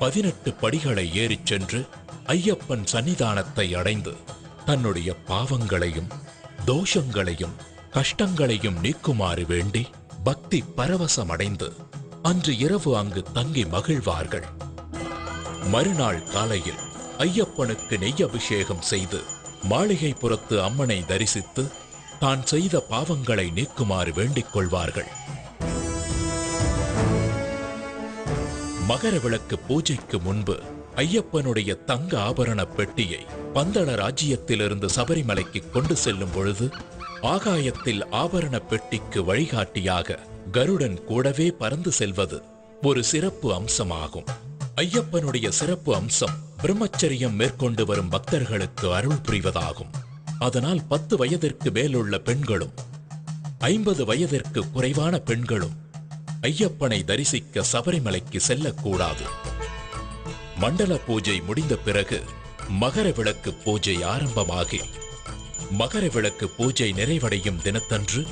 18 படிகளை ஏறிச் சென்று ஐயப்பன் சன்னிதானத்தை அடைந்து தன்னுடைய பாவங்களையும் தோஷங்களையும் கஷ்டங்களையும் நீக்குமாறு வேண்டி பக்தி பரவசமடைந்து அன்று இரவு அங்கு தங்கி மகிழ்வார்கள். மறுநாள் காலையில் ஐயப்பனுக்கு நெய் அபிஷேகம் செய்து மாளிகைப்புறத்து அம்மனை தரிசித்து தான் செய்த பாவங்களை நீக்குமாறு வேண்டிக் கொள்வார்கள். மகர விளக்கு பூஜைக்கு முன்பு ஐயப்பனுடைய தங்க ஆபரண பெட்டியை பந்தள ராஜ்யத்திலிருந்து சபரிமலைக்கு கொண்டு செல்லும் பொழுது ஆகாயத்தில் ஆபரண பெட்டிக்கு வழிகாட்டியாக கருடன் கூடவே பறந்து செல்வது ஒரு சிறப்பு அம்சமாகும். ஐயப்பனுடைய சிறப்பு அம்சம் பிரம்மச்சரியம் மேற்கொண்டு வரும் பக்தர்களுக்கு அருள் புரிவதாகும். அதனால் 10 வயதிற்கு மேலுள்ள பெண்களும் 50 வயதிற்கு குறைவான பெண்களும் ஐயப்பனை தரிசிக்க சபரிமலைக்கு செல்லக்கூடாது. மண்டல பூஜை முடிந்த பிறகு மகர விளக்கு பூஜை ஆரம்பமாகி மகர விளக்கு பூஜை நிறைவடையும் தினத்தன்று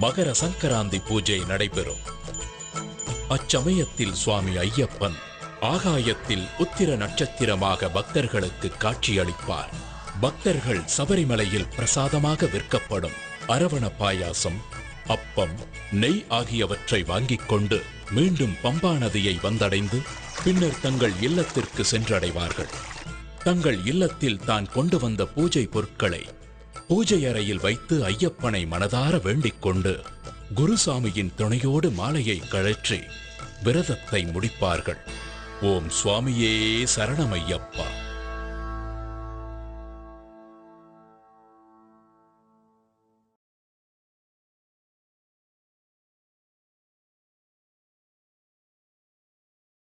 மகர சங்கராந்தி பூஜை நடைபெறும். அச்சமயத்தில் சுவாமி ஐயப்பன் ஆகாயத்தில் உத்திர நட்சத்திரமாக பக்தர்களுக்கு காட்சியளிப்பார். பக்தர்கள் சபரிமலையில் பிரசாதமாக விற்கப்படும் அரவண பாயாசம், அப்பம், நெய் ஆகியவற்றை வாங்கிக் கொண்டு மீண்டும் பம்பா நதியை வந்தடைந்து பின்னர் தங்கள் இல்லத்திற்கு சென்றடைவார்கள். தங்கள் இல்லத்தில் தான் கொண்டு வந்த பூஜை பொருட்களை பூஜை அறையில் வைத்து ஐயப்பனை மனதார வேண்டிக் கொண்டு குருசாமியின் துணையோடு மாலையை கழற்றி விரதத்தை முடிப்பார்கள். ஓம் சுவாமியே சரணமையப்பா.